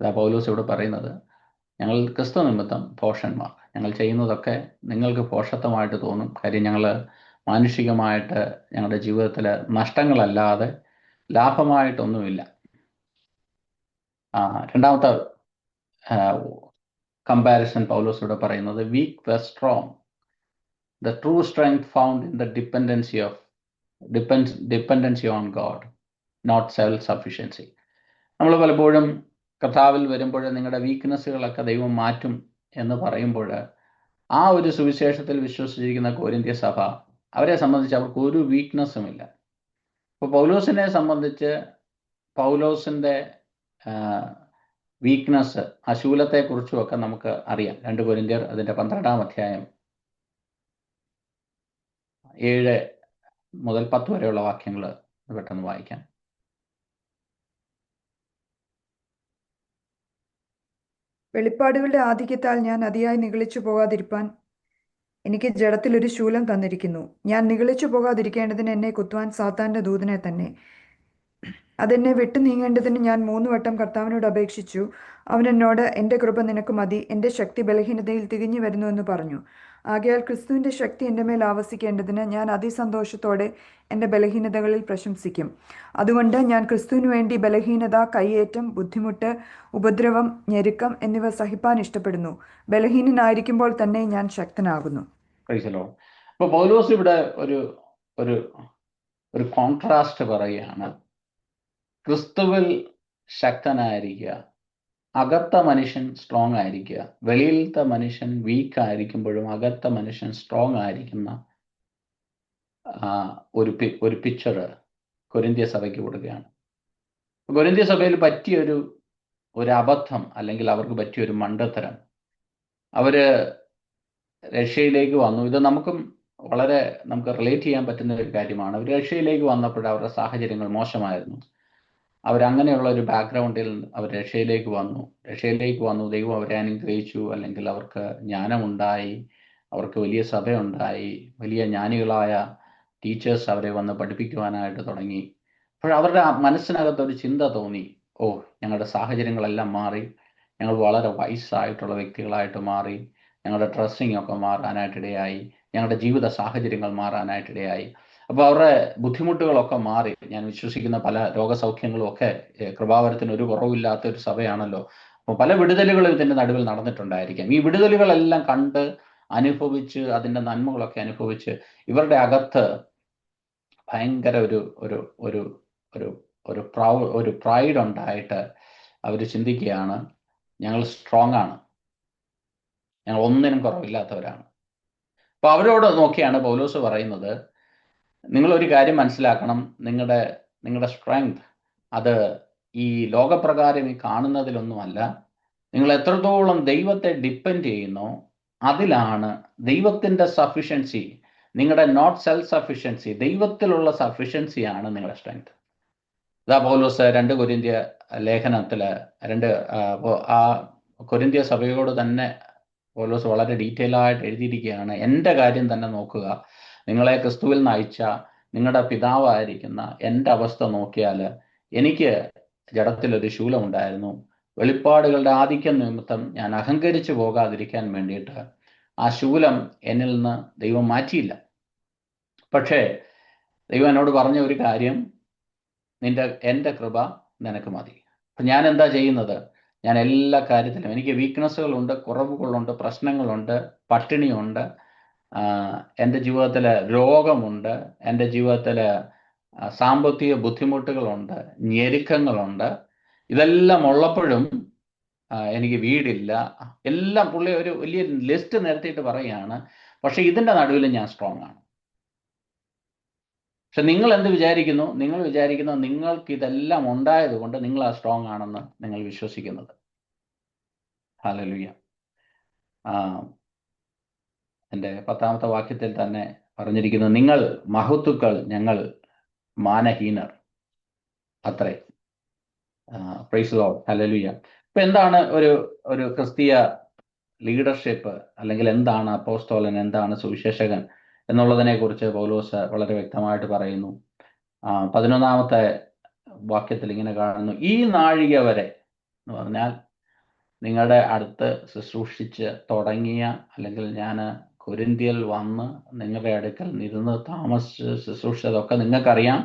അതാ പൗലോസ് ഇവിടെ പറയുന്നത്, ഞങ്ങൾ ക്രിസ്തു നിമിത്തം ഭോഷന്മാർ, ഞങ്ങൾ ചെയ്യുന്നതൊക്കെ നിങ്ങൾക്ക് ഭോഷത്വമായിട്ട് തോന്നും. കാര്യം ഞങ്ങൾ മാനുഷികമായിട്ട് ഞങ്ങളുടെ ജീവിതത്തിൽ നഷ്ടങ്ങളല്ലാതെ ലാഭമായിട്ടൊന്നുമില്ല. രണ്ടാമത്തെ കമ്പാരിസൺ പൗലോസ് ഇവിടെ പറയുന്നത്, weak were strong, the true strength found in the dependency on God, not self-sufficiency. നമ്മൾ പലപ്പോഴും കർത്താവിൽ വരുമ്പോൾ നിങ്ങളുടെ വീക്ക്നെസ്സുകളൊക്കെ ദൈവം മാറ്റും എന്ന് പറയുമ്പോൾ ആ ഒരു സുവിശേഷത്തിൽ വിശ്വസിച്ചിരിക്കുന്ന കൊരിന്ത്യ സഭ, അവരെ സംബന്ധിച്ച് അവർക്ക് ഒരു വീക്ക്നെസ്സും ഇല്ല. അപ്പോൾ പൗലോസിനെ സംബന്ധിച്ച് പൗലോസിൻ്റെ വീക്ക്നെസ്, അശൂലത്തെക്കുറിച്ചുമൊക്കെ നമുക്ക് അറിയാം. 2 കൊരിന്ത്യർ അതിൻ്റെ 12-ാം അധ്യായം 7 മുതൽ 10 വരെയുള്ള വാക്യങ്ങൾ പെട്ടെന്ന് വായിക്കാം. വെളിപ്പാടുകളുടെ ആധിക്യത്താൽ ഞാൻ അതിയായി നിഗളിച്ചു പോകാതിരിപ്പാൻ എനിക്ക് ജഡത്തിൽ ഒരു ശൂലം തന്നിരിക്കുന്നു. ഞാൻ നിഗളിച്ചു പോകാതിരിക്കേണ്ടതിന് എന്നെ കുത്തുവാൻ സാത്താന്റെ ദൂതനെ തന്നെ. അതെന്നെ വിട്ടു നീങ്ങേണ്ടതിന് ഞാൻ 3 വട്ടം കർത്താവിനോട് അപേക്ഷിച്ചു. അവൻ എന്നോട്, എൻ്റെ കൃപ നിനക്ക് മതി, എൻ്റെ ശക്തി ബലഹീനതയിൽ തികഞ്ഞു വരുന്നു എന്ന് പറഞ്ഞു. ആകയാൽ ക്രിസ്തുവിൻ്റെ ശക്തി എൻ്റെ മേൽ ആവസിക്കേണ്ടതിന് ഞാൻ അതിസന്തോഷത്തോടെ എൻ്റെ ബലഹീനതകളിൽ പ്രശംസിക്കും. അതുകൊണ്ട് ഞാൻ ക്രിസ്തുവിന് വേണ്ടി ബലഹീനത, കയ്യേറ്റം, ബുദ്ധിമുട്ട്, ഉപദ്രവം, ഞെരുക്കം എന്നിവ സഹിപ്പാൻ ഇഷ്ടപ്പെടുന്നു. ബലഹീനനായിരിക്കുമ്പോൾ തന്നെ ഞാൻ ശക്തനാകുന്നു. അപ്പോൾ പൗലോസ് ഇവിടെ ഒരു കോൺട്രാസ്റ്റ് പറയുകയാണ്. ക്രിസ്തുവിൽ ശക്തനായിരിക്കുക, അകത്ത മനുഷ്യൻ സ്ട്രോങ് ആയിരിക്കുക. വെളിയിലത്തെ മനുഷ്യൻ വീക്ക് ആയിരിക്കുമ്പോഴും അകത്ത മനുഷ്യൻ സ്ട്രോങ് ആയിരിക്കുന്ന ഒരു പിക്ചർ കൊരിന്ത്യ സഭയ്ക്ക് കൊടുക്കുകയാണ്. കൊരിന്ത്യ സഭയിൽ പറ്റിയൊരു അബദ്ധം, അല്ലെങ്കിൽ അവർക്ക് പറ്റിയൊരു മണ്ടത്തരം, അവര് റഷ്യയിലേക്ക് വന്നു. ഇത് നമുക്ക് റിലേറ്റ് ചെയ്യാൻ പറ്റുന്ന ഒരു കാര്യമാണ്. അവർ റഷ്യയിലേക്ക് വന്നപ്പോൾ അവരുടെ സാഹചര്യങ്ങൾ മോശമായിരുന്നു. അവരങ്ങനെയുള്ള ഒരു ബാക്ക്ഗ്രൗണ്ടിൽ അവർ രക്ഷയിലേക്ക് വന്നു. ദൈവം അവരെ അനുഗ്രഹിച്ചു, അല്ലെങ്കിൽ അവർക്ക് ജ്ഞാനമുണ്ടായി, അവർക്ക് വലിയ സഭയുണ്ടായി, വലിയ ജ്ഞാനികളായ ടീച്ചേഴ്സ് അവരെ വന്ന് പഠിപ്പിക്കുവാനായിട്ട് തുടങ്ങി. അപ്പോൾ അവരുടെ മനസ്സിനകത്തൊരു ചിന്ത തോന്നി, ഞങ്ങളുടെ സാഹചര്യങ്ങളെല്ലാം മാറി, ഞങ്ങൾ വളരെ വയസ്സായിട്ടുള്ള വ്യക്തികളായിട്ട് മാറി, ഞങ്ങളുടെ ഡ്രസ്സിങ് ഒക്കെ മാറാനായിട്ടിടയായി, ഞങ്ങളുടെ ജീവിത സാഹചര്യങ്ങൾ മാറാനായിട്ടിടയായി. അപ്പോൾ അവരുടെ ബുദ്ധിമുട്ടുകളൊക്കെ മാറി. ഞാൻ വിശ്വസിക്കുന്ന പല രോഗസൗഖ്യങ്ങളും ഒക്കെ കൃപാവരത്തിന് ഒരു കുറവില്ലാത്ത ഒരു സഭയാണല്ലോ. അപ്പോൾ പല വിടുതലുകളും ഇതിൻ്റെ നടുവിൽ നടന്നിട്ടുണ്ടായിരിക്കാം. ഈ വിടുതലുകളെല്ലാം കണ്ട് അനുഭവിച്ച് അതിൻ്റെ നന്മകളൊക്കെ അനുഭവിച്ച് ഇവരുടെ അകത്ത് ഭയങ്കര ഒരു പ്രൈഡ് ഉണ്ടായിട്ട് അവർ ചിന്തിക്കുകയാണ്, ഞങ്ങൾ സ്ട്രോങ് ആണ്, ഞങ്ങൾ ഒന്നിനും കുറവില്ലാത്തവരാണ്. അപ്പോൾ അവരോട് നോക്കിയാണ് പൗലോസ് പറയുന്നത്, നിങ്ങളൊരു കാര്യം മനസ്സിലാക്കണം, നിങ്ങളുടെ നിങ്ങളുടെ സ്ട്രെങ്ത് അത് ഈ ലോകപ്രകാരം ഈ കാണുന്നതിലൊന്നുമല്ല. നിങ്ങൾ എത്രത്തോളം ദൈവത്തെ ഡിപ്പെൻഡ് ചെയ്യുന്നോ അതിലാണ് ദൈവത്തിൻ്റെ സഫിഷ്യൻസി. നിങ്ങളുടെ നോട്ട് സെൽഫ് സഫിഷ്യൻസി, ദൈവത്തിലുള്ള സഫിഷ്യൻസിയാണ് നിങ്ങളുടെ സ്ട്രെങ്ത്. ഇതാ പൗലോസ് 2 കൊരിന്ത്യ ലേഖനത്തിൽ ആ കൊരിന്ത്യ സഭയോട് തന്നെ പൗലോസ് വളരെ ഡീറ്റെയിൽ ആയിട്ട് എഴുതിയിരിക്കുകയാണ്. എൻ്റെ കാര്യം തന്നെ നോക്കുക, നിങ്ങളെ ക്രിസ്തുവിൽ നയിച്ച നിങ്ങളുടെ പിതാവായിരിക്കുന്ന എൻ്റെ അവസ്ഥ നോക്കിയാൽ എനിക്ക് ജഡത്തിലൊരു ശൂലമുണ്ടായിരുന്നു. വെളിപ്പാടുകളുടെ ആധിക്യം നിമിത്തം ഞാൻ അഹങ്കരിച്ചു പോകാതിരിക്കാൻ വേണ്ടിയിട്ട് ആ ശൂലം എന്നിൽ നിന്ന് ദൈവം മാറ്റിയില്ല. പക്ഷേ ദൈവം എന്നോട് പറഞ്ഞ ഒരു കാര്യം, എൻ്റെ കൃപ നിനക്ക് മതി. അപ്പം ഞാൻ എന്താ ചെയ്യുന്നത്? ഞാൻ എല്ലാ കാര്യത്തിലും, എനിക്ക് വീക്ക്നെസ്സുകളുണ്ട്, കുറവുകളുണ്ട്, പ്രശ്നങ്ങളുണ്ട്, പട്ടിണിയുണ്ട്, എൻ്റെ ജീവിതത്തിൽ രോഗമുണ്ട്, എൻ്റെ ജീവിതത്തിൽ സാമ്പത്തിക ബുദ്ധിമുട്ടുകളുണ്ട്, ഞെരുക്കങ്ങളുണ്ട്. ഇതെല്ലാം ഉള്ളപ്പോഴും എനിക്ക് വീടില്ല. എല്ലാം പുള്ളി ഒരു വലിയ ലിസ്റ്റ് നിരത്തിയിട്ട് പറയുകയാണ്. പക്ഷെ ഇതിൻ്റെ നടുവിൽ ഞാൻ സ്ട്രോങ് ആണ്. പക്ഷെ നിങ്ങൾ എന്ത് വിചാരിക്കുന്നു? നിങ്ങൾ വിചാരിക്കുന്നു നിങ്ങൾക്ക് ഇതെല്ലാം ഉണ്ടായത് കൊണ്ട് നിങ്ങൾ ആ സ്ട്രോങ് ആണെന്ന് നിങ്ങൾ വിശ്വസിക്കുന്നത്. ഹല്ലേലൂയ. എൻ്റെ 10ാമത്തെ വാക്യത്തിൽ തന്നെ പറഞ്ഞിരിക്കുന്നു, നിങ്ങൾ മഹത്തുക്കൾ, ഞങ്ങൾ മാനഹീനർ അത്രേ. Praise Lord. ഹല്ലേലൂയ. ഇപ്പൊ എന്താണ് ഒരു ക്രിസ്തീയ ലീഡർഷിപ്പ്, അല്ലെങ്കിൽ എന്താണ് അപ്പോസ്തലൻ, എന്താണ് സുവിശേഷകൻ എന്നുള്ളതിനെ കുറിച്ച് പൗലോസ് വളരെ വ്യക്തമായിട്ട് പറയുന്നു. 11ാമത്തെ വാക്യത്തിൽ ഇങ്ങനെ കാണുന്നു, ഈ നാഴിക വരെ എന്ന് പറഞ്ഞാൽ നിങ്ങളുടെ അടുത്ത് ശുശ്രൂഷിച്ച് തുടങ്ങിയ, അല്ലെങ്കിൽ ഞാൻ കൊരിന്ത്യയിൽ വന്ന് നിങ്ങളുടെ അടുക്കൽ ഇരുന്ന് താമസിച്ച് ശുശ്രൂഷിച്ചതൊക്കെ നിങ്ങൾക്കറിയാം.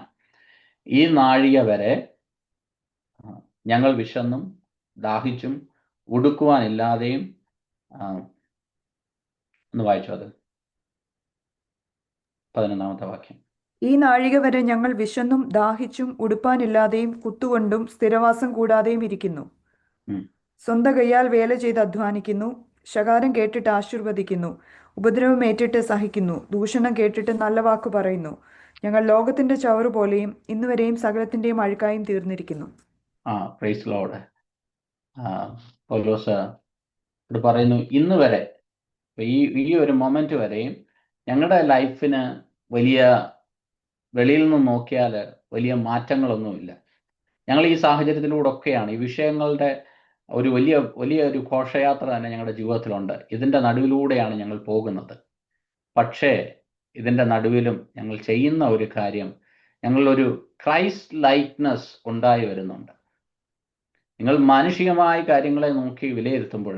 ഈ നാഴിക വരെ ഞങ്ങൾ വിശന്നും ദാഹിച്ചും ഉടുക്കുവാനില്ലാതെയും ഒന്ന് വായിച്ചു അത് 11ാമത്തെ വാക്യം. ഈ നാഴിക വരെ ഞങ്ങൾ വിശന്നും ദാഹിച്ചും ഉടുപ്പാനില്ലാതെയും കുത്തുകൊണ്ടും സ്ഥിരവാസം കൂടാതെയും ഇരിക്കുന്നു. സ്വന്തം കൈയാൽ വേല ചെയ്ത് അധ്വാനിക്കുന്നു, ശകാരം കേട്ടിട്ട് ആശീർവദിക്കുന്നു, ഉപദ്രവം ഏറ്റിട്ട് സഹിക്കുന്നു, ദൂഷണം കേട്ടിട്ട് നല്ല വാക്ക് പറയുന്നു. ഞങ്ങൾ ലോകത്തിന്റെ ചവറ് പോലെയും ഇന്നുവരെയും സകലത്തിന്റെയും അഴുക്കായും തീർന്നിരിക്കുന്നു. Praise Lord. പൗലോസ് ഇത് പറയുന്നു, ഇന്ന് വരെ, ഈ ഒരു മൊമെന്റ് വരെയും ഞങ്ങളുടെ ലൈഫിന് വെളിയിൽ നിന്ന് നോക്കിയാൽ വലിയ മാറ്റങ്ങളൊന്നുമില്ല. ഞങ്ങൾ ഈ സാഹചര്യത്തിലൂടെ ഒക്കെയാണ്, ഈ വിഷയങ്ങളുടെ ഒരു വലിയ ഒരു ഘോഷയാത്ര തന്നെ ഞങ്ങളുടെ ജീവിതത്തിലുണ്ട്. ഇതിൻ്റെ നടുവിലൂടെയാണ് ഞങ്ങൾ പോകുന്നത്. പക്ഷേ ഇതിൻ്റെ നടുവിലും ഞങ്ങൾ ചെയ്യുന്ന ഒരു കാര്യം, ഞങ്ങളൊരു ക്രൈസ്റ്റ് ലൈക്നെസ് ഉണ്ടായി വരുന്നുണ്ട്. നിങ്ങൾ മാനുഷികമായ കാര്യങ്ങളെ നോക്കി വിലയിരുത്തുമ്പോൾ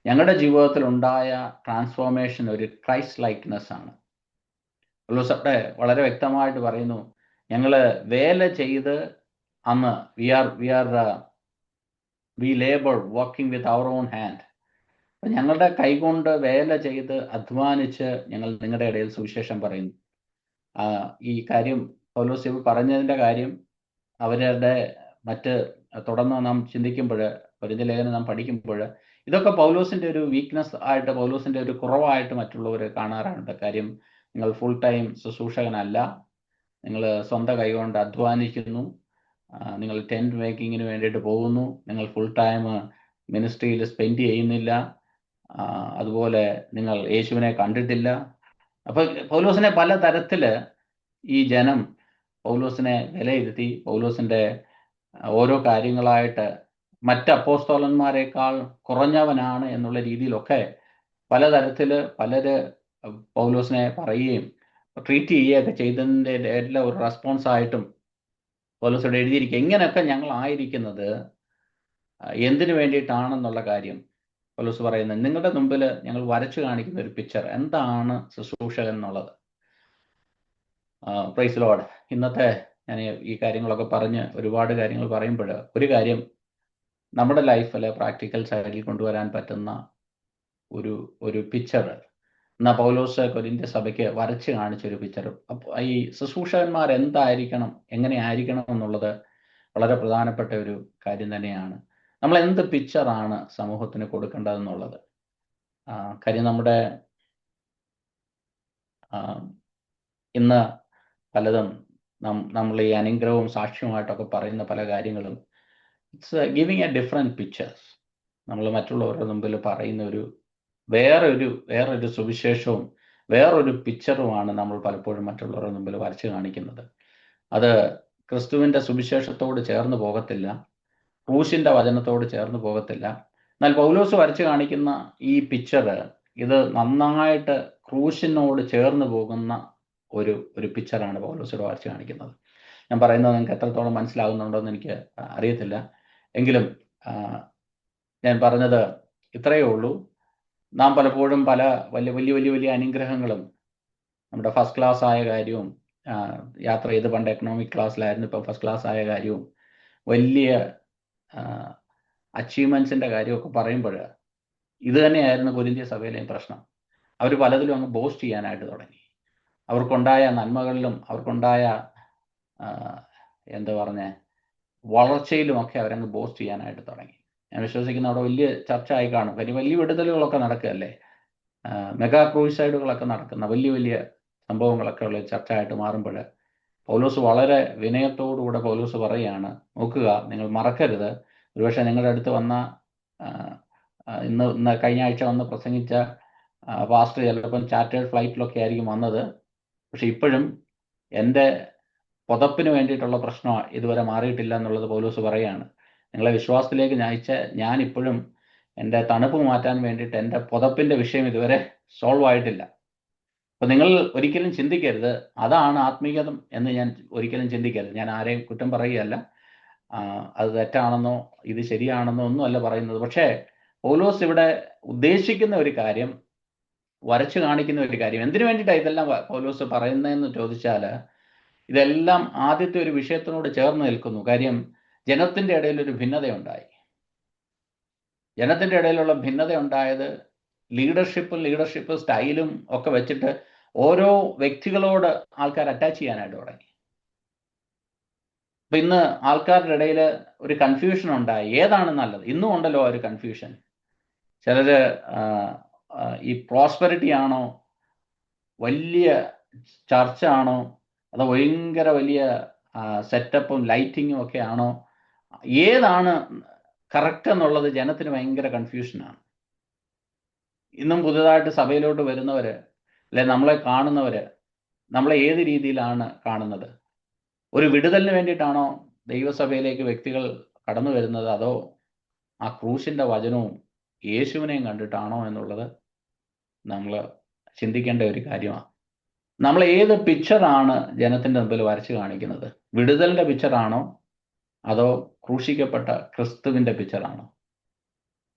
ഞങ്ങളുടെ ജീവിതത്തിൽ ഉണ്ടായ ട്രാൻസ്ഫോർമേഷൻ ഒരു ക്രൈസ്റ്റ് ലൈക്നെസ് ആണ്. പൗലോസ് വളരെ വ്യക്തമായിട്ട് പറയുന്നു, ഞങ്ങൾ വേല ചെയ്ത് അന്ന് we labour working with our own hand. അപ്പം ഞങ്ങളുടെ കൈകൊണ്ട് വേല ചെയ്ത് അധ്വാനിച്ച് ഞങ്ങൾ നിങ്ങളുടെ ഇടയിൽ സുവിശേഷം പറയുന്നു. ഈ കാര്യം പൗലോസ് പറഞ്ഞതിൻ്റെ കാര്യം അവരുടെ തുടർന്ന് നാം ചിന്തിക്കുമ്പോൾ, കൊരിന്ത്യ ലേഖനം നാം പഠിക്കുമ്പോൾ, ഇതൊക്കെ പൗലോസിൻ്റെ ഒരു വീക്ക്നെസ് ആയിട്ട്, പൗലോസിൻ്റെ ഒരു കുറവായിട്ട് മറ്റുള്ളവർ കാണാറുണ്ട്. കാര്യം, നിങ്ങൾ ഫുൾ ടൈം ശുശ്രൂഷകനല്ല, നിങ്ങൾ സ്വന്തം കൈകൊണ്ട് അധ്വാനിക്കുന്നു, നിങ്ങൾ ടെൻറ്റ് മേക്കിങ്ങിന് വേണ്ടിയിട്ട് പോകുന്നു, നിങ്ങൾ ഫുൾ ടൈം മിനിസ്ട്രിയിൽ സ്പെൻഡ് ചെയ്യുന്നില്ല, അതുപോലെ നിങ്ങൾ യേശുവിനെ കണ്ടിട്ടില്ല. അപ്പോൾ പൗലോസിനെ പല തരത്തിൽ ഈ ജനം പൗലോസിനെ വിലയിരുത്തി, പൗലോസിൻ്റെ ഓരോ കാര്യങ്ങളായിട്ട് മറ്റ് അപ്പോസ്തലന്മാരെക്കാൾ കുറഞ്ഞവനാണ് എന്നുള്ള രീതിയിലൊക്കെ പലതരത്തിൽ പലര് പൗലോസിനെ പറയുകയും ട്രീറ്റ് ചെയ്യുകയൊക്കെ ചെയ്തതിൻ്റെ എല്ലാം ഒരു റെസ്പോൺസായിട്ടും പൗലോസോട് എഴുതിയിരിക്കുക. ഇങ്ങനെയൊക്കെ ഞങ്ങൾ ആയിരിക്കുന്നത് എന്തിനു വേണ്ടിയിട്ടാണെന്നുള്ള കാര്യം പൗലോസ് പറയുന്നത്. നിങ്ങളുടെ മുമ്പിൽ ഞങ്ങൾ വരച്ചു കാണിക്കുന്ന ഒരു പിക്ചർ, എന്താണ് ശുശ്രൂഷകൻ എന്നുള്ളത്. Praise Lord. ഇന്നത്തെ ഞാൻ ഈ കാര്യങ്ങളൊക്കെ പറഞ്ഞ് ഒരുപാട് കാര്യങ്ങൾ പറയുമ്പോൾ ഒരു കാര്യം, നമ്മുടെ ലൈഫിൽ പ്രാക്ടിക്കൽ സൈഡിൽ കൊണ്ടുവരാൻ പറ്റുന്ന ഒരു പിക്ചർ എന്നാൽ പൗലോസ് കൊരിന്ത്യ സഭയ്ക്ക് വരച്ച് കാണിച്ചൊരു പിക്ചർ. അപ്പോൾ ഈ ശുശ്രൂഷകന്മാർ എന്തായിരിക്കണം, എങ്ങനെ ആയിരിക്കണം എന്നുള്ളത് വളരെ പ്രധാനപ്പെട്ട ഒരു കാര്യം തന്നെയാണ്. നമ്മൾ എന്ത് പിക്ചറാണ് സമൂഹത്തിന് കൊടുക്കേണ്ടതെന്നുള്ളത്. കാര്യം, നമ്മുടെ ഇന്ന് പലതും നമ്മൾ ഈ അനുഗ്രഹവും സാക്ഷ്യവുമായിട്ടൊക്കെ പറയുന്ന പല കാര്യങ്ങളും it's giving A different pictures. നമ്മൾ മറ്റുള്ളവരുടെ മുമ്പിൽ പറയുന്ന വേറൊരു സുവിശേഷവും വേറൊരു പിക്ചറുമാണ് നമ്മൾ പലപ്പോഴും മറ്റുള്ളവരുടെ മുമ്പിൽ വരച്ച് കാണിക്കുന്നത്. അത് ക്രിസ്തുവിൻ്റെ സുവിശേഷത്തോട് ചേർന്ന് പോകത്തില്ല, ക്രൂശിൻ്റെ വചനത്തോട് ചേർന്ന് പോകത്തില്ല. എന്നാൽ പൗലോസ് വരച്ച് കാണിക്കുന്ന ഈ പിക്ചർ ഇത് നന്നായിട്ട് ക്രൂശിനോട് ചേർന്ന് പോകുന്ന ഒരു പിക്ചറാണ് പൗലോസിവിടെ വരച്ച് കാണിക്കുന്നത്. ഞാൻ പറയുന്നത് നിങ്ങൾക്ക് എത്രത്തോളം മനസ്സിലാകുന്നുണ്ടോ എന്ന് എനിക്ക് അറിയത്തില്ല. എങ്കിലും ഞാൻ പറഞ്ഞത് ഇത്രയേ ഉള്ളൂ. നാം പലപ്പോഴും പല വലിയ അനുഗ്രഹങ്ങളും നമ്മുടെ ഫസ്റ്റ് ക്ലാസ് ആയ കാര്യവും യാത്ര ചെയ്ത് പണ്ട് എക്കണോമിക് ക്ലാസ്സിലായിരുന്നു, ഇപ്പം ഫസ്റ്റ് ക്ലാസ് ആയ കാര്യവും വലിയ അച്ചീവ്മെൻറ്റ്സിൻ്റെ കാര്യമൊക്കെ പറയുമ്പോൾ ഇത് തന്നെയായിരുന്നു കൊരിന്ത്യ സഭയിലെയും പ്രശ്നം. അവർ പലതിലും അങ്ങ് ബോസ്റ്റ് ചെയ്യാനായിട്ട് തുടങ്ങി. അവർക്കുണ്ടായ നന്മകളിലും അവർക്കുണ്ടായ എന്താ പറഞ്ഞേ വളർച്ചയിലുമൊക്കെ അവരങ്ങ് ബോസ്റ്റ് ചെയ്യാനായിട്ട് തുടങ്ങി. ഞാൻ വിശ്വസിക്കുന്ന അവിടെ വലിയ ചർച്ച ആയി കാണും. കാര്യം വലിയ വിടുതലുകളൊക്കെ നടക്കുകയല്ലേ, മെഗാ ക്രൂസൈഡുകളൊക്കെ നടക്കുന്ന വലിയ സംഭവങ്ങളൊക്കെ ഉള്ള ചർച്ച ആയിട്ട് മാറുമ്പോൾ പൗലോസ് വളരെ വിനയത്തോടുകൂടെ പൗലോസ് പറയുകയാണ്, നോക്കുക, നിങ്ങൾ മറക്കരുത്, ഒരുപക്ഷെ നിങ്ങളുടെ അടുത്ത് വന്ന ഇന്ന് കഴിഞ്ഞ ആഴ്ച വന്ന് പ്രസംഗിച്ച പാസ്റ്റർ ചിലപ്പം ചാർട്ടേഡ് ഫ്ലൈറ്റിലൊക്കെ ആയിരിക്കും വന്നത്. പക്ഷെ ഇപ്പോഴും എൻ്റെ പുതപ്പിന് വേണ്ടിയിട്ടുള്ള പ്രശ്നം ഇതുവരെ മാറിയിട്ടില്ല എന്നുള്ളത് പൗലോസ് പറയുകയാണ്. നിങ്ങളെ വിശ്വാസത്തിലേക്ക് നയിച്ച ഞാൻ ഇപ്പോഴും എൻ്റെ തണുപ്പ് മാറ്റാൻ വേണ്ടിയിട്ട് എൻ്റെ പുതപ്പിൻ്റെ വിഷയം ഇതുവരെ സോൾവ് ആയിട്ടില്ല. അപ്പോൾ നിങ്ങൾ ഒരിക്കലും ചിന്തിക്കരുത് അതാണ് ആത്മീയതം എന്ന്. ഞാൻ ഒരിക്കലും ചിന്തിക്കരുത്. ഞാൻ ആരെയും കുറ്റം പറയുകയല്ല, അത് തെറ്റാണെന്നോ ഇത് ശരിയാണെന്നോ ഒന്നുമല്ല പറയുന്നത്. പക്ഷേ പൗലോസ് ഇവിടെ ഉദ്ദേശിക്കുന്ന ഒരു കാര്യം, വരച്ചു കാണിക്കുന്ന ഒരു കാര്യം, എന്തിനു വേണ്ടിയിട്ടാണ് ഇതെല്ലാം പൗലോസ് പറയുന്നതെന്ന് ചോദിച്ചാൽ ഇതെല്ലാം ആദ്യത്തെ ഒരു വിഷയത്തിനോട് ചേർന്ന് നിൽക്കുന്നു. കാര്യം ജനത്തിൻ്റെ ഇടയിൽ ഒരു ഭിന്നതയുണ്ടായി. ജനത്തിൻ്റെ ഇടയിലുള്ള ഭിന്നത ഉണ്ടായത് ലീഡർഷിപ്പ് സ്റ്റൈലും ഒക്കെ വെച്ചിട്ട് ഓരോ വ്യക്തികളോട് ആൾക്കാർ അറ്റാച്ച് ചെയ്യാനായിട്ട് തുടങ്ങി. അപ്പം ഇന്ന് ആൾക്കാരുടെ ഇടയിൽ ഒരു കൺഫ്യൂഷൻ ഉണ്ടായി, ഏതാണ് നല്ലത്. ഇന്നും ഉണ്ടല്ലോ ഒരു കൺഫ്യൂഷൻ. ചിലർ ഈ പ്രോസ്പെരിറ്റി ആണോ, വലിയ ചർച്ച ആണോ, അതോ ഭയങ്കര വലിയ സെറ്റപ്പും ലൈറ്റിങ്ങും ഒക്കെ ആണോ, ഏതാണ് കറക്റ്റ് എന്നുള്ളത് ജനത്തിന് ഭയങ്കര കൺഫ്യൂഷനാണ്. ഇന്നും പുതുതായിട്ട് സഭയിലോട്ട് വരുന്നവർ അല്ലെ നമ്മളെ കാണുന്നവർ നമ്മളെ ഏത് രീതിയിലാണ് കാണുന്നത്? ഒരു വിടുതലിന് വേണ്ടിയിട്ടാണോ ദൈവസഭയിലേക്ക് വ്യക്തികൾ കടന്നു വരുന്നത്, അതോ ആ ക്രൂശിൻ്റെ വചനവും യേശുവിനെയും കണ്ടിട്ടാണോ എന്നുള്ളത് നമ്മൾ ചിന്തിക്കേണ്ട ഒരു കാര്യമാണ്. നമ്മൾ ഏത് പിക്ചറാണ് ജനത്തിൻ്റെ മുമ്പിൽ വരച്ച് കാണിക്കുന്നത്? വിടുതലിൻ്റെ പിക്ചറാണോ അതോ ക്രൂശിക്കപ്പെട്ട ക്രിസ്തുവിൻ്റെ പിക്ചറാണോ?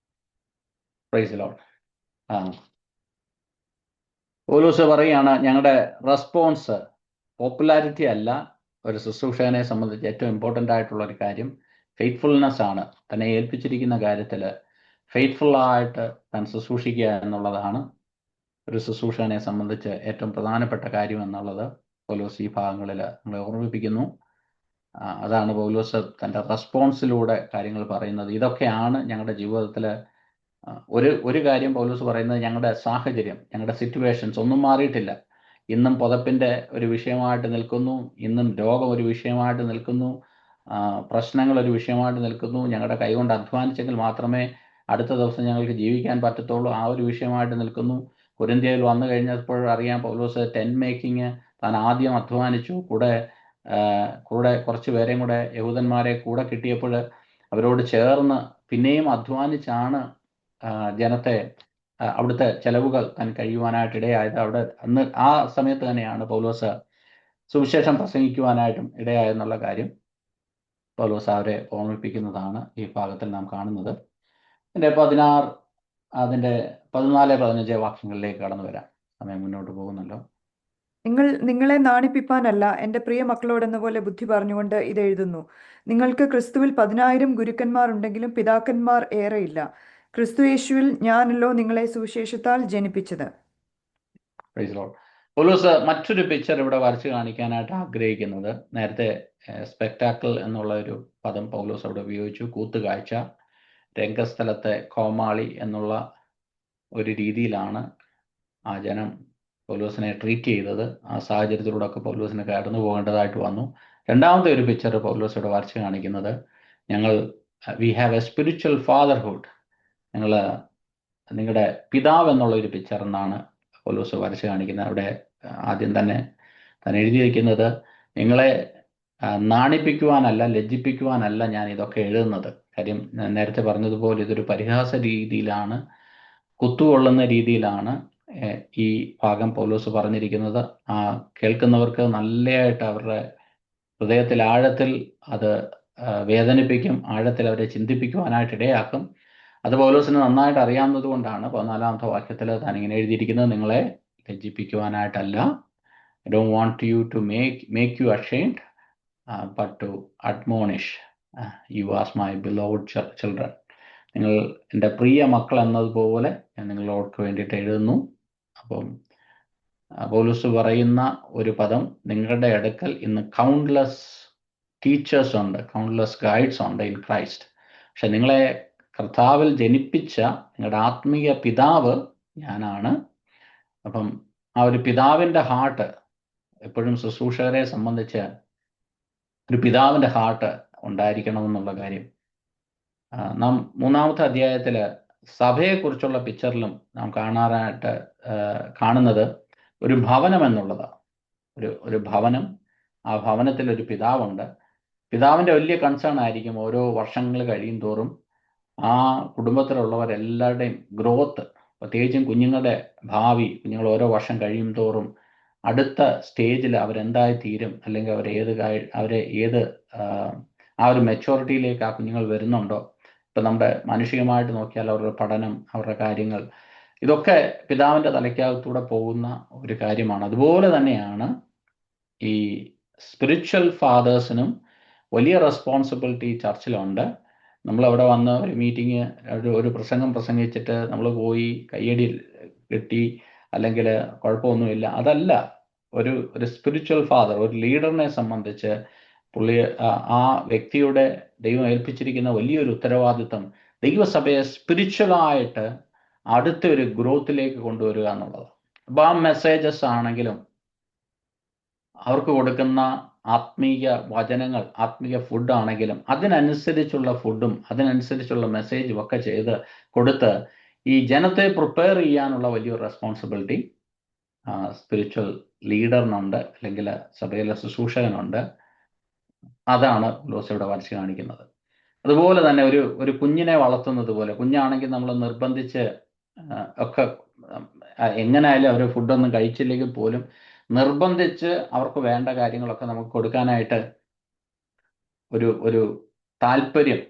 Praise the Lord. പൗലോസ് പറയുകയാണ്, ഞങ്ങളുടെ റെസ്പോൺസ് പോപ്പുലാരിറ്റി അല്ല. ഒരു ശുശ്രൂഷകനെ സംബന്ധിച്ച് ഏറ്റവും ഇമ്പോർട്ടൻ്റ് ആയിട്ടുള്ള ഒരു കാര്യം ഫെയ്ത്ത്ഫുൾനെസ് ആണ്. തന്നെ ഏൽപ്പിച്ചിരിക്കുന്ന കാര്യത്തിൽ ഫെയ്ത്ത്ഫുള്ളായിട്ട് താൻ ശുശ്രൂഷിക്കുക എന്നുള്ളതാണ് ഒരു ശുശ്രൂഷകനെ സംബന്ധിച്ച് ഏറ്റവും പ്രധാനപ്പെട്ട കാര്യം എന്നുള്ളത് പൗലോസ് ഈ ഭാഗങ്ങളിൽ നമ്മളെ ഓർമ്മിപ്പിക്കുന്നു. അതാണ് പൗലോസ് തൻ്റെ റെസ്പോൺസിലൂടെ കാര്യങ്ങൾ പറയുന്നത്. ഇതൊക്കെയാണ് ഞങ്ങളുടെ ജീവിതത്തിൽ ഒരു കാര്യം പൗലോസ് പറയുന്നത്, ഞങ്ങളുടെ സാഹചര്യം, ഞങ്ങളുടെ സിറ്റുവേഷൻസ് ഒന്നും മാറിയിട്ടില്ല. ഇന്നും പുതപ്പിൻ്റെ ഒരു വിഷയമായിട്ട് നിൽക്കുന്നു, ഇന്നും രോഗം ഒരു വിഷയമായിട്ട് നിൽക്കുന്നു, പ്രശ്നങ്ങൾ ഒരു വിഷയമായിട്ട് നിൽക്കുന്നു. ഞങ്ങളുടെ കൈകൊണ്ട് അധ്വാനിച്ചെങ്കിൽ മാത്രമേ അടുത്ത ദിവസം ഞങ്ങൾക്ക് ജീവിക്കാൻ പറ്റത്തുള്ളൂ, ആ ഒരു വിഷയമായിട്ട് നിൽക്കുന്നു. കൊരിന്ത്യയിൽ വന്നു കഴിഞ്ഞപ്പോൾ അറിയാം, പൗലോസ് ടെന്റ് മേക്കിങ് താൻ ആദ്യം അധ്വാനിച്ചു. കൂടെ കുറച്ച് പേരെയും കൂടെ യഹൂദന്മാരെ കൂടെ കിട്ടിയപ്പോൾ അവരോട് ചേർന്ന് പിന്നെയും അധ്വാനിച്ചാണ് ജനത്തെ അവിടുത്തെ ചെലവുകൾ താൻ കഴിയുവാനായിട്ട് ഇടയായത്. അന്ന് ആ സമയത്ത് തന്നെയാണ് പൗലോസ് സുവിശേഷം പ്രസംഗിക്കുവാനായിട്ടും ഇടയായെന്നുള്ള കാര്യം പൗലോസ് അവരെ ഓർമ്മിപ്പിക്കുന്നതാണ് ഈ ഭാഗത്തിൽ നാം കാണുന്നത്. അതിൻ്റെ 14-15 വാക്യങ്ങളിലേക്ക് കടന്നു വരാം. സമയം മുന്നോട്ട് പോകുന്നല്ലോ. നിങ്ങളെ നാണിപ്പിപ്പാനല്ല എൻ്റെ പ്രിയ മക്കളോടെന്ന പോലെ ബുദ്ധി പറഞ്ഞുകൊണ്ട് ഇത് എഴുതുന്നു. നിങ്ങൾക്ക് ക്രിസ്തുവിൽ 10,000 ഗുരുക്കന്മാർ ഉണ്ടെങ്കിലും പിതാക്കന്മാർ ഏറെയില്ല. ക്രിസ്തു യേശുവിൽ ഞാനല്ലോ നിങ്ങളെ സുവിശേഷത്താൽ ജനിപ്പിച്ചത്. പൗലോസ് മറ്റൊരു പിക്ചർ ഇവിടെ വരച്ച് കാണിക്കാനായിട്ട് ആഗ്രഹിക്കുന്നത്, നേരത്തെ സ്പെക്ടാക്കിൾ എന്നുള്ള ഒരു പദം പൗലോസ് അവിടെ ഉപയോഗിച്ചു. കൂത്തുകാഴ്ച, രംഗസ്ഥലത്തെ കോമാളി എന്നുള്ള ഒരു രീതിയിലാണ് ആ ജനം പൗലോസിനെ ട്രീറ്റ് ചെയ്തത്. ആ സാഹചര്യത്തിലൂടെ ഒക്കെ പൗലോസിന് കടന്നു പോകേണ്ടതായിട്ട് വന്നു. രണ്ടാമത്തെ ഒരു പിക്ചർ പൗലോസിയുടെ വരച്ച് കാണിക്കുന്നത്, ഞങ്ങൾ we have A spiritual fatherhood, ഞങ്ങൾ നിങ്ങളുടെ പിതാവ് എന്നുള്ള ഒരു പിക്ചർ എന്നാണ് പൗലോസ് വരച്ച് കാണിക്കുന്നത്. അവിടെ ആദ്യം തന്നെ താൻ എഴുതി വയ്ക്കുന്നത്, നിങ്ങളെ നാണിപ്പിക്കുവാനല്ല, ലജ്ജിപ്പിക്കുവാനല്ല ഞാൻ ഇതൊക്കെ എഴുതുന്നത്. കാര്യം ഞാൻ നേരത്തെ പറഞ്ഞതുപോലെ ഇതൊരു പരിഹാസ രീതിയിലാണ്, കുത്തുകൊള്ളുന്ന രീതിയിലാണ് ഈ ഭാഗം പൗലോസ് പറഞ്ഞിരിക്കുന്നത്. കേൾക്കുന്നവർക്ക് നല്ലതായിട്ട് അവരുടെ ഹൃദയത്തിൽ ആഴത്തിൽ അത് വേദനിപ്പിക്കും, ആഴത്തിൽ അവരെ ചിന്തിപ്പിക്കുവാനായിട്ട് ഇടയാക്കും. അത് പൗലോസിന് നന്നായിട്ട് അറിയാവുന്നത് കൊണ്ടാണ് 14-ാമത്തെ വാക്യത്തിൽ താൻ ഇങ്ങനെ എഴുതിയിരിക്കുന്നത്, നിങ്ങളെ ലജ്ജിപ്പിക്കുവാനായിട്ടല്ല, I don't want you to make you ashamed, but to admonish you as my beloved children. നിങ്ങൾ എൻ്റെ പ്രിയ മക്കൾ എന്നതുപോലെ ഞാൻ നിങ്ങളോർക്ക് വേണ്ടിയിട്ട് എഴുതുന്നു. അപ്പം പൗലോസ് പറയുന്ന ഒരു പദം, നിങ്ങളുടെ അടുക്കൽ ഇന്ന് കൗണ്ട്ലെസ് ടീച്ചേഴ്സ് ഉണ്ട്, കൗണ്ട്ലെസ് ഗൈഡ്സ് ഉണ്ട് ഇൻ ക്രൈസ്റ്റ്. പക്ഷെ നിങ്ങളെ കർത്താവിൽ ജനിപ്പിച്ച നിങ്ങളുടെ ആത്മീയ പിതാവ് ഞാനാണ്. അപ്പം ആ ഒരു പിതാവിൻ്റെ ഹാർട്ട് എപ്പോഴും ശുശ്രൂഷകരെ സംബന്ധിച്ച് ഒരു പിതാവിൻ്റെ ഹാർട്ട് ഉണ്ടായിരിക്കണമെന്നുള്ള കാര്യം നാം 3-ാമത്തെ അധ്യായത്തിൽ സഭയെക്കുറിച്ചുള്ള പിക്ചറിലും നാം കാണുന്നത് ഒരു ഭവനം എന്നുള്ളതാണ്. ഒരു ഭവനം, ആ ഭവനത്തിൽ ഒരു പിതാവുണ്ട്. പിതാവിൻ്റെ വലിയ കൺസേൺ ആയിരിക്കും ഓരോ വർഷങ്ങൾ കഴിയും തോറും ആ കുടുംബത്തിലുള്ളവരെല്ലാവരുടെയും ഗ്രോത്ത്, പ്രത്യേകിച്ചും കുഞ്ഞുങ്ങളുടെ ഭാവി. കുഞ്ഞുങ്ങൾ ഓരോ വർഷം കഴിയും തോറും അടുത്ത സ്റ്റേജിൽ അവരെന്തായി തീരും, അല്ലെങ്കിൽ അവരെ ഏത് ആ ഒരു മെച്ചോറിറ്റിയിലേക്ക് ആ കുഞ്ഞുങ്ങൾ വരുന്നുണ്ടോ. ഇപ്പം നമ്മുടെ മാനുഷികമായിട്ട് നോക്കിയാൽ അവരുടെ പഠനം, അവരുടെ കാര്യങ്ങൾ, ഇതൊക്കെ പിതാവിൻ്റെ തലയ്ക്കകത്തൂടെ പോകുന്ന ഒരു കാര്യമാണ്. അതുപോലെ തന്നെയാണ് ഈ സ്പിരിച്വൽ ഫാദേഴ്സിനും വലിയ റെസ്പോൺസിബിലിറ്റി ചർച്ചിലുണ്ട്. നമ്മളവിടെ വന്ന് ഒരു മീറ്റിംഗ്, ഒരു പ്രസംഗം പ്രസംഗിച്ചിട്ട് നമ്മൾ പോയി കയ്യടി കിട്ടി അല്ലെങ്കിൽ കുഴപ്പമൊന്നുമില്ല, അതല്ല. ഒരു സ്പിരിച്വൽ ഫാദർ, ഒരു ലീഡറിനെ സംബന്ധിച്ച് ആ വ്യക്തിയുടെ ദൈവം ഏൽപ്പിച്ചിരിക്കുന്ന വലിയൊരു ഉത്തരവാദിത്വം ദൈവസഭയെ സ്പിരിച്വലായിട്ട് അടുത്ത ഒരു ഗ്രോത്തിലേക്ക് കൊണ്ടുവരിക എന്നുള്ളത്. അപ്പോൾ ആ മെസ്സേജസ് ആണെങ്കിലും അവർക്ക് കൊടുക്കുന്ന ആത്മീയ വചനങ്ങൾ, ആത്മീയ ഫുഡ് ആണെങ്കിലും അതിനനുസരിച്ചുള്ള ഫുഡും അതിനനുസരിച്ചുള്ള മെസ്സേജും ഒക്കെ കൊടുത്ത് ഈ ജനത്തെ പ്രിപ്പയർ ചെയ്യാനുള്ള വലിയൊരു റെസ്പോൺസിബിലിറ്റി സ്പിരിച്വൽ ലീഡറിനുണ്ട്, അല്ലെങ്കിൽ സഭയിലെ ശുശ്രൂഷകനുണ്ട്. അതാണ് പൗലോസ് ഇവിടെ വരച്ച് കാണിക്കുന്നത്. അതുപോലെ തന്നെ ഒരു കുഞ്ഞിനെ വളർത്തുന്നത് പോലെ, കുഞ്ഞാണെങ്കിൽ നമ്മൾ നിർബന്ധിച്ച് ഒക്കെ എങ്ങനെയായാലും അവർ ഫുഡൊന്നും കഴിച്ചില്ലെങ്കിൽ പോലും നിർബന്ധിച്ച് അവർക്ക് വേണ്ട കാര്യങ്ങളൊക്കെ നമുക്ക് കൊടുക്കാനായിട്ട് ഒരു താല്പര്യം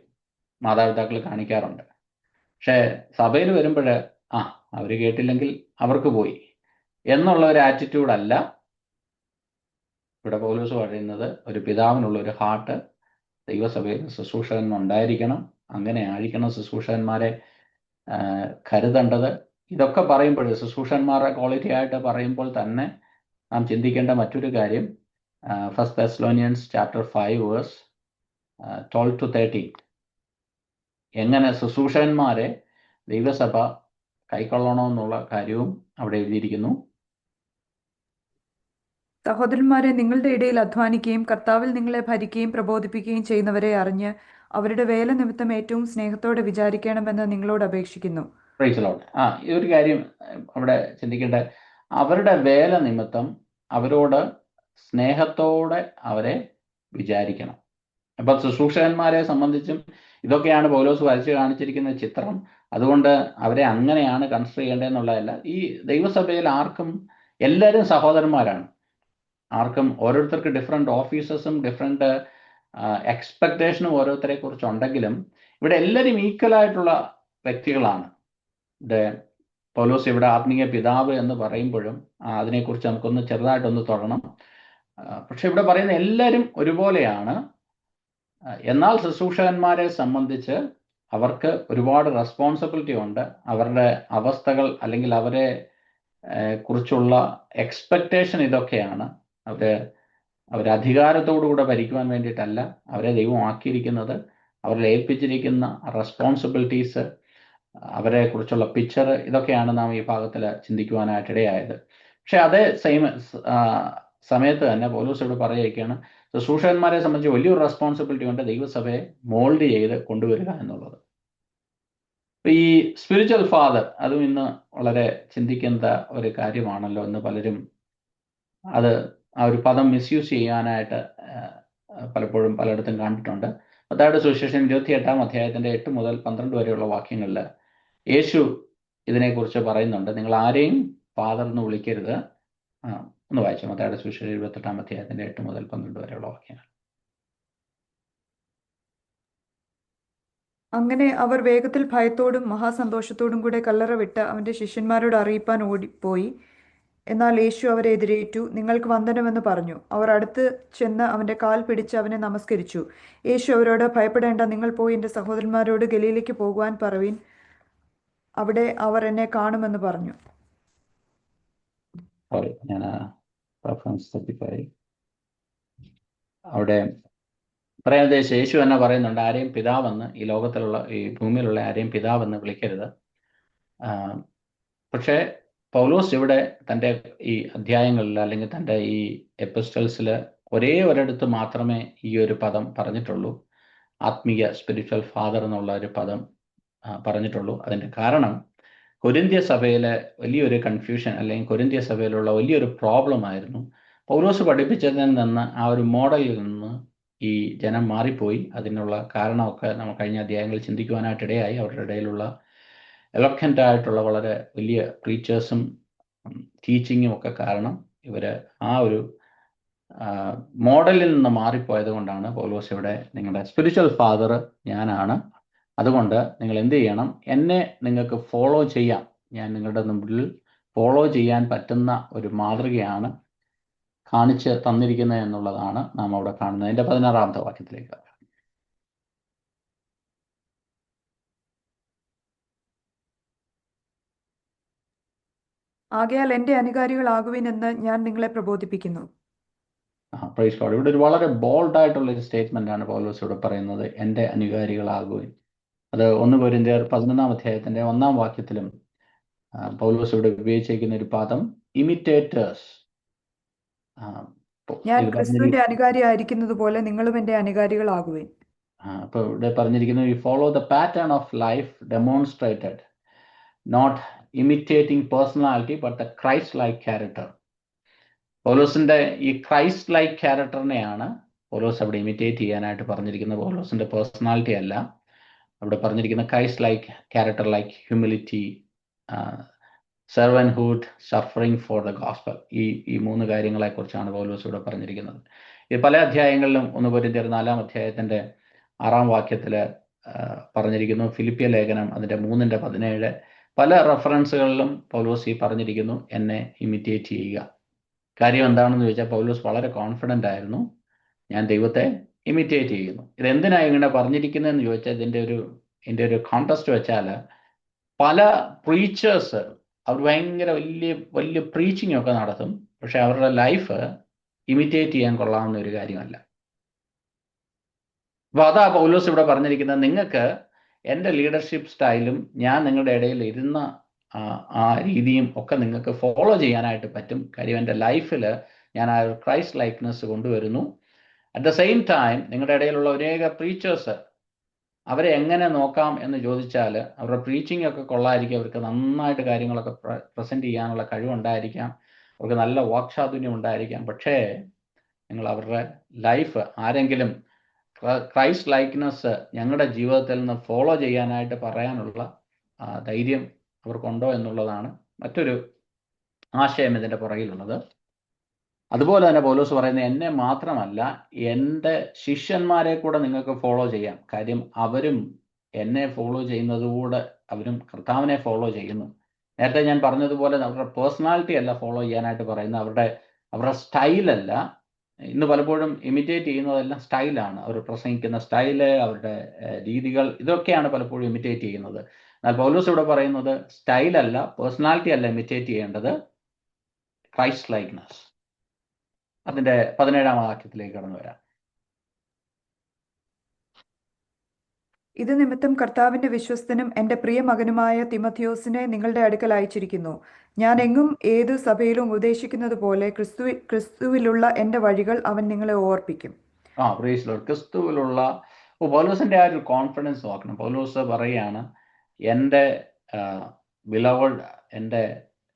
മാതാപിതാക്കൾ കാണിക്കാറുണ്ട്. പക്ഷേ സഭയിൽ വരുമ്പോൾ അവർ കേട്ടില്ലെങ്കിൽ അവർക്ക് പോയി എന്നുള്ള ഒരു ആറ്റിറ്റ്യൂഡല്ല ഇവിടെ പൗലോസ് പറയുന്നത്. ഒരു പിതാവിനുള്ള ഒരു ഹാർട്ട് ദൈവസഭയിൽ ശുശ്രൂഷകനുണ്ടായിരിക്കണം. അങ്ങനെ ആയിരിക്കണം ശുശ്രൂഷകന്മാരെ കരുതേണ്ടത്. ഇതൊക്കെ പറയുമ്പോൾ, ശുശ്രൂഷന്മാരുടെ ക്വാളിറ്റി ആയിട്ട് പറയുമ്പോൾ തന്നെ നാം ചിന്തിക്കേണ്ട മറ്റൊരു കാര്യം, 1 Thessalonians chapter 5 verse 12-13 എങ്ങനെ ശുശ്രൂഷകന്മാരെ ദൈവസഭ കൈക്കൊള്ളണമെന്നുള്ള കാര്യവും അവിടെ എഴുതിയിരിക്കുന്നു. സഹോദരന്മാരെ, നിങ്ങളുടെ ഇടയിൽ അധ്വാനിക്കുകയും കർത്താവിൽ നിങ്ങളെ ഭരിക്കുകയും പ്രബോധിപ്പിക്കുകയും ചെയ്യുന്നവരെ അറിഞ്ഞ് അവരുടെ വേല നിമിത്തം ഏറ്റവും സ്നേഹത്തോടെ വിചാരിക്കണമെന്ന് നിങ്ങളോട് അപേക്ഷിക്കുന്നു. ഈ ഒരു കാര്യം അവിടെ ചിന്തിക്കേണ്ട, അവരുടെ വേല നിമിത്തം അവരോട് സ്നേഹത്തോടെ അവരെ വിചാരിക്കണം. അപ്പം ശുശ്രൂഷകന്മാരെ സംബന്ധിച്ചും ഇതൊക്കെയാണ് പൗലോസ് വരച്ച് കാണിച്ചിരിക്കുന്ന ചിത്രം. അതുകൊണ്ട് അവരെ അങ്ങനെയാണ് കൺസിഡർ ചെയ്യേണ്ടതെന്നുള്ളതല്ല. ഈ ദൈവസഭയിൽ എല്ലാവരും സഹോദരന്മാരാണ്. ആർക്കും ഓരോരുത്തർക്ക് ഡിഫറെൻ്റ് ഓഫീസസും ഡിഫറെൻ്റ് എക്സ്പെക്ടേഷനും ഓരോരുത്തരെ കുറിച്ചുണ്ടെങ്കിലും ഇവിടെ എല്ലാവരും ഈക്വലായിട്ടുള്ള വ്യക്തികളാണ്. പൗലോസ് ഇവിടെ ആത്മീയ പിതാവ് എന്ന് പറയുമ്പോഴും അതിനെക്കുറിച്ച് നമുക്കൊന്ന് ചെറുതായിട്ടൊന്ന് തൊടണം. പക്ഷെ ഇവിടെ പറയുന്ന എല്ലാവരും ഒരുപോലെയാണ്. എന്നാൽ ശുശ്രൂഷകന്മാരെ സംബന്ധിച്ച് അവർക്ക് ഒരുപാട് റെസ്പോൺസിബിലിറ്റി ഉണ്ട്. അവരുടെ അവസ്ഥകൾ അല്ലെങ്കിൽ അവരെ കുറിച്ചുള്ള എക്സ്പെക്റ്റേഷൻ ഇതൊക്കെയാണ്. അവരെ അധികാരത്തോടുകൂടെ ഭരിക്കുവാൻ വേണ്ടിയിട്ടല്ല അവരെ ദൈവം ആക്കിയിരിക്കുന്നത്. അവരെ ഏൽപ്പിച്ചിരിക്കുന്ന റെസ്പോൺസിബിലിറ്റീസ്, അവരെ കുറിച്ചുള്ള പിക്ചർ, ഇതൊക്കെയാണ് നാം ഈ ഭാഗത്തിൽ ചിന്തിക്കുവാനായിട്ടിടയായത്. പക്ഷെ അതേ സമയത്ത് തന്നെ പൗലോസ് ഇവിടെ പറയുകയാണ്, ശുശ്രൂഷകന്മാരെ സംബന്ധിച്ച് വലിയൊരു റെസ്പോൺസിബിലിറ്റി ഉണ്ട്, ദൈവസഭയെ മോൾഡ് ചെയ്ത് കൊണ്ടുവരിക എന്നുള്ളത്. ഈ സ്പിരിച്വൽ ഫാദർ അതും ഇന്ന് വളരെ ചിന്തിക്കേണ്ട ഒരു കാര്യമാണല്ലോ. ഇന്ന് പലരും അത് ആ ഒരു പദം മിസ്യൂസ് ചെയ്യാനായിട്ട് പലപ്പോഴും പലയിടത്തും കണ്ടിട്ടുണ്ട്. മത്തായിയുടെ സുവിശേഷം 28-ാം അധ്യായത്തിന്റെ 8 മുതൽ 12 വരെയുള്ള വാക്യങ്ങളിൽ യേശു ഇതിനെക്കുറിച്ച് പറയുന്നുണ്ട്. നിങ്ങൾ ആരെയും ഫാദർ എന്ന് വിളിക്കരുത്. ഒന്ന് വായിച്ചു, മത്തായിയുടെ സുവിശേഷം 28-ാം അധ്യായത്തിന്റെ 8 മുതൽ 12 വരെയുള്ള വാക്യങ്ങൾ. അങ്ങനെ അവർ വേഗത്തിൽ ഭയത്തോടും മഹാസന്തോഷത്തോടും കൂടെ കല്ലറ വിട്ട് അവന്റെ ശിഷ്യന്മാരോട് അറിയിപ്പാൻ ഓടിപ്പോയി. എന്നാൽ യേശു അവരെ എതിരേറ്റു, നിങ്ങൾക്ക് വന്ദനമെന്ന് പറഞ്ഞു. അവർ അടുത്ത് ചെന്ന് അവന്റെ കാൽ പിടിച്ച് അവനെ നമസ്കരിച്ചു. യേശു അവരോട്, ഭയപ്പെടേണ്ട, നിങ്ങൾ പോയി എൻ്റെ സഹോദരന്മാരോട് ഗലീലയ്ക്ക് പോകുവാൻ പറവീൻ, അവിടെ അവർ എന്നെ കാണുമെന്ന് പറഞ്ഞു. ഞാൻ റെഫറൻസ് തെറ്റിപ്പോയി. അവിടെ പറയാൻ ഉദ്ദേശിച്ച യേശു തന്നെ പറയുന്നുണ്ട്, ആരെയും പിതാവെന്ന്, ഈ ലോകത്തിലുള്ള ഈ ഭൂമിയിലുള്ള ആരെയും പിതാവെന്ന് വിളിക്കരുത്. പക്ഷേ പൗലോസ് ഇവിടെ തൻ്റെ ഈ അധ്യായങ്ങളിൽ അല്ലെങ്കിൽ തൻ്റെ ഈ എപ്പിസ്റ്റൽസിൽ ഒരേ ഒരിടത്ത് മാത്രമേ ഈ ഒരു പദം പറഞ്ഞിട്ടുള്ളൂ, ആത്മീയ സ്പിരിച്വൽ ഫാദർ എന്നുള്ള ഒരു പദം പറഞ്ഞിട്ടുള്ളൂ. അതിൻ്റെ കാരണം കൊരിന്ത്യ സഭയിലെ വലിയൊരു കൺഫ്യൂഷൻ അല്ലെങ്കിൽ കൊരിന്ത്യ സഭയിലുള്ള വലിയൊരു പ്രോബ്ലം ആയിരുന്നു. പൗലോസ് പഠിപ്പിച്ചതിൽ നിന്ന് ആ ഒരു മോഡലിൽ നിന്ന് ഈ ജനം മാറിപ്പോയി. അതിനുള്ള കാരണമൊക്കെ നമ്മൾ കഴിഞ്ഞ അധ്യായങ്ങളിൽ ചിന്തിക്കുവാനായിട്ടിടയായി. അവരുടെ ഇടയിലുള്ള എലോക്വൻ്റ് ആയിട്ടുള്ള വളരെ വലിയ പ്രീച്ചേഴ്സും ടീച്ചിങ്ങും ഒക്കെ കാരണം ഇവർ ആ ഒരു മോഡലിൽ നിന്ന് മാറിപ്പോയത് കൊണ്ടാണ് പൗലോസ് ഇവിടെ നിങ്ങളുടെ സ്പിരിച്വൽ ഫാദർ ഞാനാണ്, അതുകൊണ്ട് നിങ്ങൾ എന്ത് ചെയ്യണം, എന്നെ നിങ്ങൾക്ക് ഫോളോ ചെയ്യാം, ഞാൻ നിങ്ങളുടെ മുമ്പിൽ ഫോളോ ചെയ്യാൻ പറ്റുന്ന ഒരു മാതൃകയാണ് കാണിച്ച് തന്നിരിക്കുന്നത് എന്നുള്ളതാണ് നാം അവിടെ കാണുന്നത്. അതിൻ്റെ 16-ാമത്തെ വാക്യത്തിലേക്ക്. ആകയാൽ എൻ്റെ അനുകാരികളാകുവിൻ എന്ന് ഞാൻ നിങ്ങളെ പ്രബോധിപ്പിക്കുന്നു. Praise God. ഇവിടെ ഒരു വളരെ ബോൾഡായിട്ടുള്ള ഒരു സ്റ്റേറ്റ്മെന്റ് ആണ് പൗലോസ് ഇവിടെ പറയുന്നത്, എൻ്റെ അനുകാരികളാകുവിൻ. അത് 1 കൊരിന്ത്യർ 11-ാം അധ്യായത്തിന്റെ 1-ാം വാക്യത്തിലും പൗലോസ് ഇവിടെ ഉപയോഗിച്ചിരിക്കുന്ന ഒരു പദം ഇമിറ്റേറ്റേഴ്സ്. ഞാൻ ക്രിസ്തുവിന്റെ അനുകാരിയായിരിക്കുന്നത് പോലെ നിങ്ങളും എൻ്റെ അനുകാരികളാകുവിൻ. അപ്പൊ ഇവിടെ പറഞ്ഞിരിക്കുന്നു, you follow the pattern of life demonstrated, not imitating personality but the Christ like character. പൗലോസിന്റെ ഈ ക്രൈസ്റ്റ് ലൈക്ക് ക്യാരക്ടറിനെയാണ് പൗലോസ് അവിടെ ഇമിറ്റേറ്റ് ചെയ്യാനായിട്ട് പറഞ്ഞിരിക്കുന്നത്. പൗലോസിന്റെ പേഴ്സണാലിറ്റി അല്ല അവിടെ പറഞ്ഞിരിക്കുന്ന. Christ like character, like humility, servanthood, suffering for the gospel. ഈ 3 കാര്യങ്ങളെക്കുറിച്ചാണ് പൗലോസ് ഇവിടെ പറഞ്ഞിരിക്കുന്നത്. ഈ പല അധ്യായങ്ങളിലും 1 കൊരിന്ത്യർ 4-ാം അധ്യായത്തിന്റെ 6-ാം വാക്യത്തിൽ പറഞ്ഞിരിക്കുന്നു. ഫിലിപ്പിയ ലേഖനം അതിന്റെ 3-17 പല റെഫറൻസുകളിലും പൗലോസ് ഈ പറഞ്ഞിരിക്കുന്നു, എന്നെ ഇമിറ്റേറ്റ് ചെയ്യുക. കാര്യം എന്താണെന്ന് ചോദിച്ചാൽ പൗലോസ് വളരെ കോൺഫിഡൻ്റ് ആയിരുന്നു, ഞാൻ ദൈവത്തെ ഇമിറ്റേറ്റ് ചെയ്യുന്നു. ഇതെന്തിനാണ് ഇങ്ങനെ പറഞ്ഞിരിക്കുന്നതെന്ന് ചോദിച്ചാൽ ഇതിൻ്റെ ഒരു കോൺടെസ്റ്റ് വെച്ചാൽ പല പ്രീച്ചേഴ്സ് അവർ ഭയങ്കര വലിയ പ്രീച്ചിങ് ഒക്കെ നടത്തും, പക്ഷെ അവരുടെ ലൈഫ് ഇമിറ്റേറ്റ് ചെയ്യാൻ കൊള്ളാവുന്ന ഒരു കാര്യമല്ല. അപ്പോൾ അതാ പൗലോസ് ഇവിടെ പറഞ്ഞിരിക്കുന്നത്, നിങ്ങൾക്ക് എൻ്റെ ലീഡർഷിപ്പ് സ്റ്റൈലും ഞാൻ നിങ്ങളുടെ ഇടയിൽ ഇരുന്ന ആ രീതിയും ഒക്കെ നിങ്ങൾക്ക് ഫോളോ ചെയ്യാനായിട്ട് പറ്റും. കാര്യം എൻ്റെ ലൈഫിൽ ഞാൻ ആ ഒരു ക്രൈസ്റ്റ് ലൈക്ക്നെസ് കൊണ്ടുവരുന്നു. അറ്റ് ദ സെയിം ടൈം നിങ്ങളുടെ ഇടയിലുള്ള അനേക പ്രീച്ചേഴ്സ്, അവരെ എങ്ങനെ നോക്കാം എന്ന് ചോദിച്ചാൽ അവരുടെ പ്രീച്ചിങ് ഒക്കെ കൊള്ളായിരിക്കും, അവർക്ക് നന്നായിട്ട് കാര്യങ്ങളൊക്കെ പ്രസൻറ്റ് ചെയ്യാനുള്ള കഴിവുണ്ടായിരിക്കാം, അവർക്ക് നല്ല വാക്ചാതുര്യം ഉണ്ടായിരിക്കാം. പക്ഷേ നിങ്ങൾ അവരുടെ ലൈഫ് ആരെങ്കിലും ക്രൈസ്റ്റ് ലൈക്ക്നെസ് ഞങ്ങളുടെ ജീവിതത്തിൽ നിന്ന് ഫോളോ ചെയ്യാനായിട്ട് പറയാനുള്ള ധൈര്യം അവർക്കുണ്ടോ എന്നുള്ളതാണ് മറ്റൊരു ആശയം ഇതിൻ്റെ പുറകിലുള്ളത്. അതുപോലെ തന്നെ പൗലോസ് പറയുന്നത്, എന്നെ മാത്രമല്ല എൻ്റെ ശിഷ്യന്മാരെ കൂടെ നിങ്ങൾക്ക് ഫോളോ ചെയ്യാം. കാര്യം അവരും എന്നെ ഫോളോ ചെയ്യുന്നതുകൂടെ അവരും കർത്താവിനെ ഫോളോ ചെയ്യുന്നു. നേരത്തെ ഞാൻ പറഞ്ഞതുപോലെ അവരുടെ പേഴ്സണാലിറ്റി അല്ല ഫോളോ ചെയ്യാനായിട്ട് പറയുന്നത്, അവരുടെ സ്റ്റൈലല്ല. ഇന്ന് പലപ്പോഴും ഇമിറ്റേറ്റ് ചെയ്യുന്നതെല്ലാം സ്റ്റൈലാണ്. അവർ പ്രസംഗിക്കുന്ന സ്റ്റൈല്, അവരുടെ രീതികൾ, ഇതൊക്കെയാണ് പലപ്പോഴും ഇമിറ്റേറ്റ് ചെയ്യുന്നത്. എന്നാൽ പൗലോസ് ഇവിടെ പറയുന്നത് സ്റ്റൈലല്ല, പേഴ്സണാലിറ്റി അല്ല ഇമിറ്റേറ്റ് ചെയ്യേണ്ടത്, ക്രൈസ്റ്റ് ലൈക്ക്നെസ്. അതിൻ്റെ 17-ാം വാക്യത്തിലേക്ക് കടന്നു വരാം. ഇത് നിമിത്തം കർത്താവിന്റെ വിശ്വസ്തനും എന്റെ പ്രിയ മകനുമായ തിമഥിയോസിനെ നിങ്ങളുടെ അടുക്കൽ അയച്ചിരിക്കുന്നു. ഞാൻ എങ്ങും ഏതു സഭയിലും ഉപദേശിക്കുന്നത് പോലെ ക്രിസ്തുവിലുള്ള എന്റെ വഴികൾ അവൻ നിങ്ങളെ ഓർപ്പിക്കും. Praise Lord. ക്രിസ്തുവിലുള്ള പൗലോസിന്റെ ആ ഒരു കോൺഫിഡൻസ് നോക്കണം. പൗലോസ് പറയാണ്, എൻ്റെ ബിലവഡ്, എൻ്റെ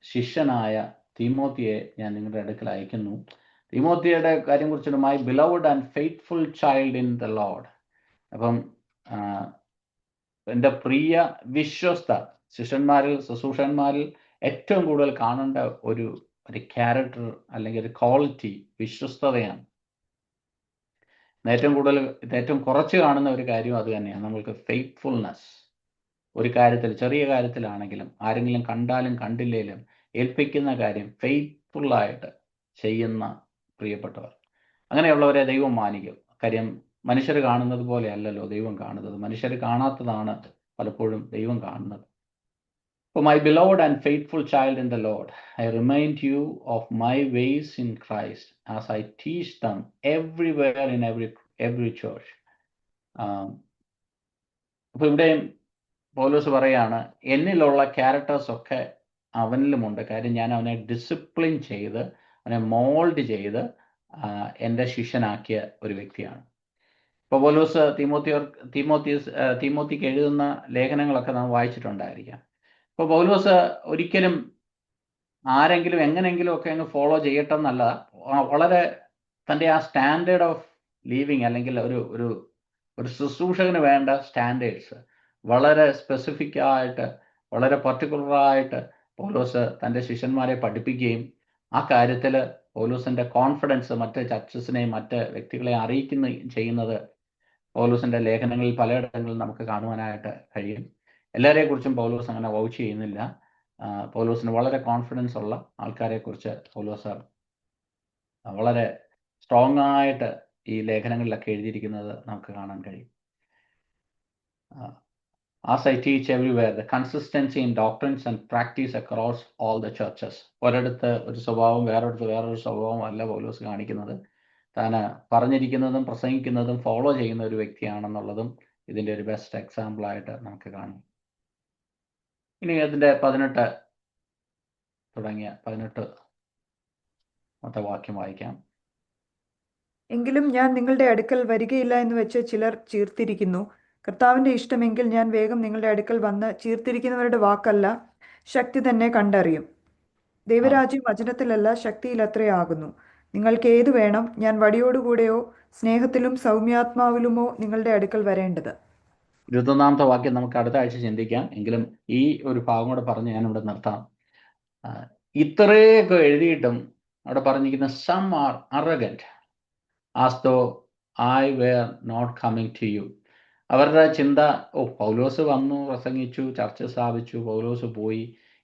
ശിഷ്യനായ തീമോത്തിയെ ഞാൻ നിങ്ങളുടെ അടുക്കൽ അയക്കുന്നു. തീമോത്തിയുടെ കാര്യം കുറിച്ചിട്ട് my beloved and faithful child in the Lord. അപ്പം എൻ്റെ പ്രിയ വിശ്വസ്ത ശിഷ്യന്മാരിൽ, ശുശ്രൂഷന്മാരിൽ ഏറ്റവും കൂടുതൽ കാണേണ്ട ഒരു ക്യാരക്ടർ അല്ലെങ്കിൽ ഒരു ക്വാളിറ്റി വിശ്വസ്തതയാണ്. ഏറ്റവും കുറച്ച് കാണുന്ന ഒരു കാര്യം അത് തന്നെയാണ്. നമ്മൾക്ക് ഫെയ്ത്ത്ഫുൾനെസ്. ഒരു കാര്യത്തിൽ, ചെറിയ കാര്യത്തിലാണെങ്കിലും ആരെങ്കിലും കണ്ടാലും കണ്ടില്ലേലും ഏൽപ്പിക്കുന്ന കാര്യം ഫെയ്ത്ത്ഫുള്ളായിട്ട് ചെയ്യുന്ന പ്രിയപ്പെട്ടവർ, അങ്ങനെയുള്ളവരെ ദൈവം മാനിക്കും. കാര്യം മനുഷ്യർ കാണുന്നത് പോലെ അല്ലല്ലോ ദൈവം കാണുന്നത്. മനുഷ്യർ കാണാത്തതാണ് പലപ്പോഴും ദൈവം കാണുന്നത്. For my beloved and faithful child in the Lord, I remind you of my ways in Christ as I teach them everywhere in every church. അപ്പോൾ ഇവിടെയും പൗലോസ് പറയാണ്, എന്നിലുള്ള ക്യാരക്ടേഴ്സ് ഒക്കെ അവനിലുമുണ്ട്. കാര്യം ഞാൻ അവനെ ഡിസിപ്ലിൻ ചെയ്ത്, അവനെ മോൾഡ് ചെയ്ത് എൻ്റെ ശിഷ്യനാക്കിയ ഒരു വ്യക്തിയാണ്. ഇപ്പോൾ പൗലോസ് തീമോത്തിക്ക് എഴുതുന്ന ലേഖനങ്ങളൊക്കെ നാം വായിച്ചിട്ടുണ്ടായിരിക്കാം. ഇപ്പോൾ പൗലോസ് ഒരിക്കലും ആരെങ്കിലും എങ്ങനെയെങ്കിലും ഒക്കെ അങ്ങ് ഫോളോ ചെയ്യട്ടെന്നല്ല, വളരെ തൻ്റെ ആ സ്റ്റാൻഡേർഡ് ഓഫ് ലീവിങ് അല്ലെങ്കിൽ ഒരു ശുശ്രൂഷകന് വേണ്ട സ്റ്റാൻഡേർഡ്സ് വളരെ സ്പെസിഫിക് ആയിട്ട്, വളരെ പർട്ടിക്കുലറായിട്ട് പൗലോസ് തൻ്റെ ശിഷ്യന്മാരെ പഠിപ്പിക്കുകയും ആ കാര്യത്തിൽ പൗലോസിൻ്റെ കോൺഫിഡൻസ് മറ്റ് ചർച്ചസിനെയും മറ്റ് വ്യക്തികളെ ചെയ്യുന്നത് പൗലോസിൻ്റെ ലേഖനങ്ങളിൽ പലയിടങ്ങളിലും നമുക്ക് കാണുവാനായിട്ട് കഴിയും. എല്ലാവരെക്കുറിച്ചും പൗലോസ് അങ്ങനെ വൗച്ച് ചെയ്യുന്നില്ല. പൗലോസിന് വളരെ കോൺഫിഡൻസ് ഉള്ള ആൾക്കാരെക്കുറിച്ച് പൗലോസ് വളരെ സ്ട്രോങ് ആയിട്ട് ഈ ലേഖനങ്ങളിലൊക്കെ എഴുതിയിരിക്കുന്നത് നമുക്ക് കാണാൻ കഴിയും. As I teach everywhere, the consistency in doctrines and practice across all the churches. ഒരിടത്ത് ഒരു സ്വഭാവം, വേറൊരു സ്വഭാവം അല്ല പൗലോസ് കാണിക്കുന്നത്. താൻ പറഞ്ഞിരിക്കുന്നതും പ്രസംഗിക്കുന്നതും ഫോളോ ചെയ്യുന്ന ഒരു വ്യക്തിയാണെന്നുള്ളതും ഇതിൻ്റെ ഒരു ബെസ്റ്റ് എക്സാമ്പിളായിട്ട് നമുക്ക് കാണാം. ഇനി അതിൻ്റെ 18 വാക്യം വായിക്കാം. എങ്കിലും ഞാൻ നിങ്ങളുടെ അടുക്കൽ വരികയില്ല എന്ന് വെച്ച് ചിലർ ചീർത്തിരിക്കുന്നു. കർത്താവിന്റെ ഇഷ്ടമെങ്കിൽ ഞാൻ വേഗം നിങ്ങളുടെ അടുക്കൽ വന്ന് ചീർത്തിരിക്കുന്നവരുടെ വാക്കല്ല, ശക്തി തന്നെ കണ്ടറിയും. ദൈവരാജ്യം വചനത്തിലല്ല, ശക്തിയിലത്രേ ആകുന്നു. നിങ്ങൾക്ക് ഏതു വേണം? ഞാൻ വടിയോടുകൂടെയോ സ്നേഹത്തിലും സൗമ്യാത്മാവിലുമോ നിങ്ങളുടെ അടുക്കൽ വരേണ്ടത്? 21 വാക്യം നമുക്ക് അടുത്ത ആഴ്ച ചിന്തിക്കാം. എങ്കിലും ഈ ഒരു ഭാഗം കൂടെ പറഞ്ഞ് ഞാൻ ഇവിടെ നിർത്താം. ഇത്രയൊക്കെ എഴുതിയിട്ടും അവിടെ പറഞ്ഞിരിക്കുന്ന some are arrogant as though I were not coming to you. അവരുടെ ചിന്ത, പൗലോസ് വന്നു, പ്രസംഗിച്ചു, ചർച്ച സ്ഥാപിച്ചു, പൗലോസ് പോയി,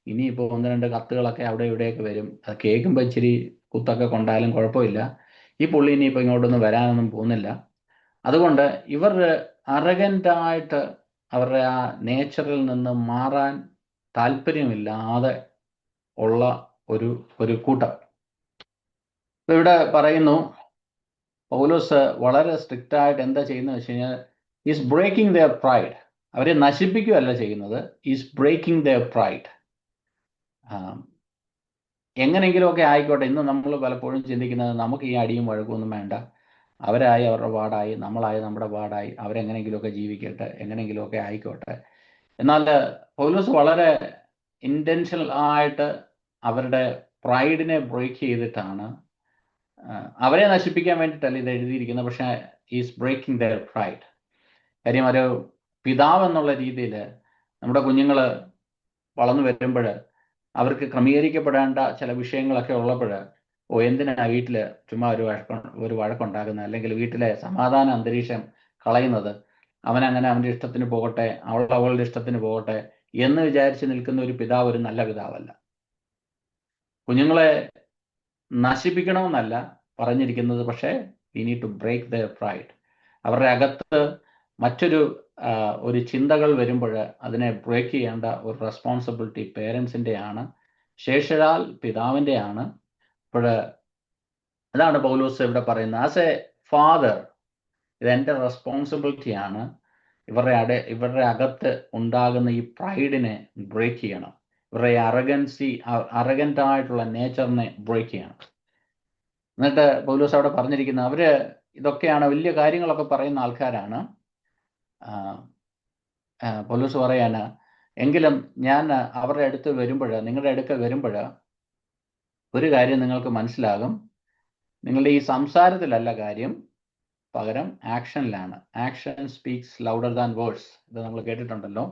ഇനിയിപ്പോൾ 1-2 കത്തുകളൊക്കെ അവിടെ ഇവിടെയൊക്കെ വരും, അത് കേൾക്കുമ്പോൾ ഇച്ചിരി കുത്തൊക്കെ കൊണ്ടാലും കുഴപ്പമില്ല, ഈ പുള്ളി ഇനിയിപ്പോൾ ഇങ്ങോട്ടൊന്നും വരാനൊന്നും പോകുന്നില്ല. അതുകൊണ്ട് ഇവർ അറഗൻ്റായിട്ട് അവരുടെ ആ നേച്ചറിൽ നിന്ന് മാറാൻ താല്പര്യമില്ലാതെ ഉള്ള ഒരു കൂട്ടം. ഇവിടെ പറയുന്നു, പൗലോസ് വളരെ സ്ട്രിക്റ്റ് ആയിട്ട് എന്താ ചെയ്യുന്നത് വെച്ച് കഴിഞ്ഞാൽ, ഈസ് ബ്രേക്കിംഗ് ദെയർ പ്രൈഡ്. അവരെ നശിപ്പിക്കുകയല്ല ചെയ്യുന്നത്, ഈസ് ബ്രേക്കിംഗ് ദെയർ പ്രൈഡ്. എങ്ങനെയെങ്കിലുമൊക്കെ ആയിക്കോട്ടെ. ഇന്ന് നമ്മൾ പലപ്പോഴും ചിന്തിക്കുന്നത്, നമുക്ക് ഈ അടിയും വഴക്കൊന്നും വേണ്ട, അവരായി അവരുടെ പാടായി, നമ്മളായി നമ്മുടെ പാടായി, അവരെങ്ങനെയെങ്കിലുമൊക്കെ ജീവിക്കട്ടെ, എങ്ങനെയെങ്കിലുമൊക്കെ ആയിക്കോട്ടെ. എന്നാൽ പൗലോസ് വളരെ ഇൻറ്റൻഷനൽ ആയിട്ട് അവരുടെ പ്രൈഡിനെ ബ്രേക്ക് ചെയ്തിട്ടാണ്, അവരെ നശിപ്പിക്കാൻ വേണ്ടിയിട്ടല്ല ഇത് എഴുതിയിരിക്കുന്നത്, പക്ഷേ ഈസ് ബ്രേക്കിംഗ് ദെയർ പ്രൈഡ്. കാര്യം ഒരു പിതാവ് എന്നുള്ള രീതിയിൽ നമ്മുടെ കുഞ്ഞുങ്ങൾ വളർന്നു വരുമ്പോൾ അവർക്ക് ക്രമീകരിക്കപ്പെടേണ്ട ചില വിഷയങ്ങളൊക്കെ ഉള്ളപ്പോൾ, എന്തിനാണ് വീട്ടിൽ ചുമ്മാ ഒരു വഴക്കുണ്ടാക്കുന്നത്, അല്ലെങ്കിൽ വീട്ടിലെ സമാധാന അന്തരീക്ഷം കളയുന്നത്, അവനങ്ങനെ അവൻ്റെ ഇഷ്ടത്തിന് പോകട്ടെ, അവളുടെ ഇഷ്ടത്തിന് പോകട്ടെ എന്ന് വിചാരിച്ച് നിൽക്കുന്ന ഒരു പിതാവ് ഒരു നല്ല പിതാവല്ല. കുഞ്ഞുങ്ങളെ നശിപ്പിക്കണമെന്നല്ല പറഞ്ഞിരിക്കുന്നത്, പക്ഷേ we need to break their pride. അവരുടെ അകത്ത് ഒരു ചിന്തകൾ വരുമ്പോൾ അതിനെ ബ്രേക്ക് ചെയ്യേണ്ട ഒരു റെസ്പോൺസിബിലിറ്റി പേരൻസിൻ്റെയാണ്, ശേഷാൽ പിതാവിൻ്റെയാണ്. അപ്പോൾ അതാണ് പൗലോസ് ഇവിടെ പറയുന്നത്. ആസ് എ ഫാദർ, ഇത് എൻ്റെ റെസ്പോൺസിബിലിറ്റിയാണ് ഇവരുടെ അകത്ത് ഉണ്ടാകുന്ന ഈ പ്രൈഡിനെ ബ്രേക്ക് ചെയ്യണം. ഇവരുടെ അറഗന്റ് ആയിട്ടുള്ള നേച്ചറിനെ ബ്രേക്ക് ചെയ്യണം. എന്നിട്ട് പൗലോസ് അവിടെ പറഞ്ഞിരിക്കുന്ന അവര് ഇതൊക്കെയാണ് വലിയ കാര്യങ്ങളൊക്കെ പറയുന്ന ആൾക്കാരാണ്. പൗലോസ് പറയാണ്, എങ്കിലും ഞാൻ അവരുടെ അടുത്ത് നിങ്ങളുടെ അടുക്ക വരുമ്പോൾ ഒരു കാര്യം നിങ്ങൾക്ക് മനസ്സിലാകും. നിങ്ങളുടെ ഈ സംസാരത്തിലല്ല കാര്യം, പകരം ആക്ഷനിലാണ്. Action speaks louder than words. ഇത് നമ്മൾ കേട്ടിട്ടുണ്ടല്ലോ.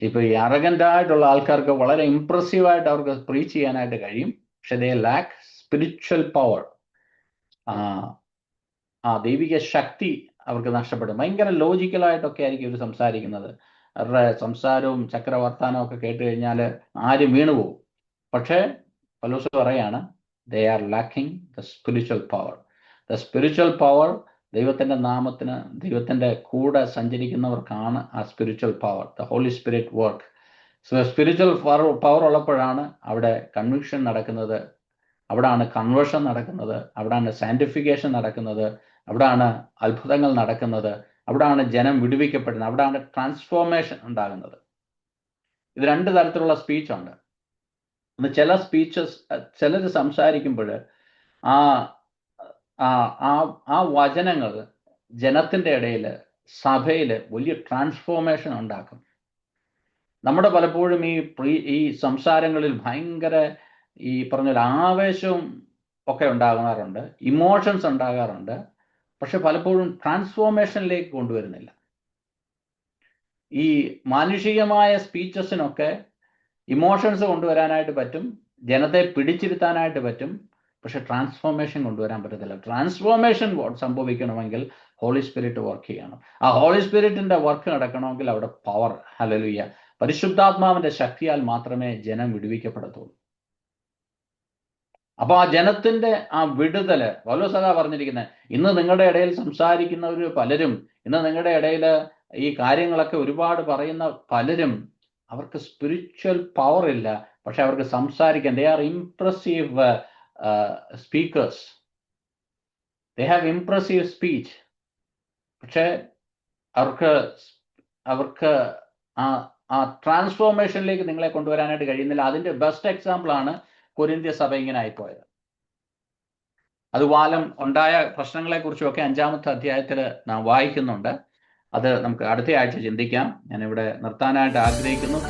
ഇപ്പൊ ഈ അറഗൻ്റായിട്ടുള്ള ആൾക്കാർക്ക് വളരെ ഇംപ്രസീവായിട്ട് അവർക്ക് പ്രീച്ച് ചെയ്യാനായിട്ട് കഴിയും. പക്ഷെ ദേ ലാക്ക് സ്പിരിച്വൽ പവർ. ദൈവിക ശക്തി അവർക്ക് നഷ്ടപ്പെടും. ഭയങ്കര ലോജിക്കലായിട്ടൊക്കെ ആയിരിക്കും ഇവർ സംസാരിക്കുന്നത്. അവരുടെ സംസാരവും ചക്രവർത്താനവും ഒക്കെ കേട്ട് കഴിഞ്ഞാൽ ആരും വീണുപോകും. പക്ഷേ പൗലോസ് പറയാണ്, they are lacking the spiritual power. The spiritual power ദൈവത്തിൻ്റെ നാമത്തിന്, ദൈവത്തിൻ്റെ കൂടെ സഞ്ചരിക്കുന്നവർക്കാണ് ആ spiritual power. The holy spirit work. Spiritual power ഉള്ളപ്പോഴാണ് അവിടെ കൺവിക്ഷൻ നടക്കുന്നത്, അവിടാണ് കൺവേർഷൻ നടക്കുന്നത്, അവിടാണ് സാന്റിഫിക്കേഷൻ നടക്കുന്നത്, അവിടാണ് അത്ഭുതങ്ങൾ നടക്കുന്നത്, അവിടാണ് ജനം വിടുവിക്കപ്പെടുന്നത്, അവിടാണ് ട്രാൻസ്ഫോർമേഷൻ ഉണ്ടാകുന്നത്. ഇത് രണ്ട് തരത്തിലുള്ള സ്പീച്ചുണ്ട്. ചില ചിലർ സംസാരിക്കുമ്പോൾ ആ വചനങ്ങൾ ജനത്തിൻ്റെ ഇടയിൽ, സഭയിൽ വലിയ ട്രാൻസ്ഫോർമേഷൻ ഉണ്ടാക്കും. നമ്മുടെ പലപ്പോഴും ഈ സംസാരങ്ങളിൽ ഭയങ്കര ഈ പറഞ്ഞ ആവേശവും ഒക്കെ ഉണ്ടാകാറുണ്ട്, ഇമോഷൻസ് ഉണ്ടാകാറുണ്ട്. പക്ഷെ പലപ്പോഴും ട്രാൻസ്ഫോർമേഷനിലേക്ക് കൊണ്ടുവരുന്നില്ല. ഈ മാനുഷികമായ സ്പീച്ചസിനൊക്കെ ഇമോഷൻസ് കൊണ്ടുവരാനായിട്ട് പറ്റും, ജനത്തെ പിടിച്ചിരുത്താനായിട്ട് പറ്റും, പക്ഷെ ട്രാൻസ്ഫോർമേഷൻ കൊണ്ടുവരാൻ പറ്റത്തില്ല. ട്രാൻസ്ഫോർമേഷൻ സംഭവിക്കണമെങ്കിൽ ഹോളി സ്പിരിറ്റ് വർക്ക് ചെയ്യണം. ആ ഹോളി സ്പിരിറ്റിന്റെ വർക്ക് നടക്കണമെങ്കിൽ അവിടെ പവർ, ഹല്ലേലൂയ, പരിശുദ്ധാത്മാവിന്റെ ശക്തിയാൽ മാത്രമേ ജനം വിടുവിക്കപ്പെടത്തുള്ളൂ. അപ്പൊ ആ ജനത്തിന്റെ ആ വിടുതല് പൗലോസ് പറഞ്ഞിരിക്കുന്നത്, ഇന്ന് നിങ്ങളുടെ ഇടയിൽ സംസാരിക്കുന്നവർ പലരും, ഇന്ന് നിങ്ങളുടെ ഇടയിൽ ഈ കാര്യങ്ങളൊക്കെ ഒരുപാട് പറയുന്ന പലരും, അവർക്ക് സ്പിരിച്വൽ പവർ ഇല്ല, പക്ഷെ അവർക്ക് സംസാരിക്കാൻ, they are impressive speakers, they have impressive speech. പക്ഷെ അവർക്ക് ആ ട്രാൻസ്ഫോർമേഷനിലേക്ക് നിങ്ങളെ കൊണ്ടുവരാനായിട്ട് കഴിയുന്നില്ല. അതിന്റെ ബെസ്റ്റ് എക്സാമ്പിൾ ആണ് കൊരിന്ത്യ സഭ ഇങ്ങനെ ആയിപ്പോയത്. അതുപാലം ഉണ്ടായ പ്രശ്നങ്ങളെ കുറിച്ചുമൊക്കെ 5-ാമത്തെ അധ്യായത്തിൽ നാം വായിക്കുന്നുണ്ട്. അത് നമുക്ക് അടുത്ത ആഴ്ച ചിന്തിക്കാം. ഞാനിവിടെ നിർത്താനായിട്ട് ആഗ്രഹിക്കുന്നു.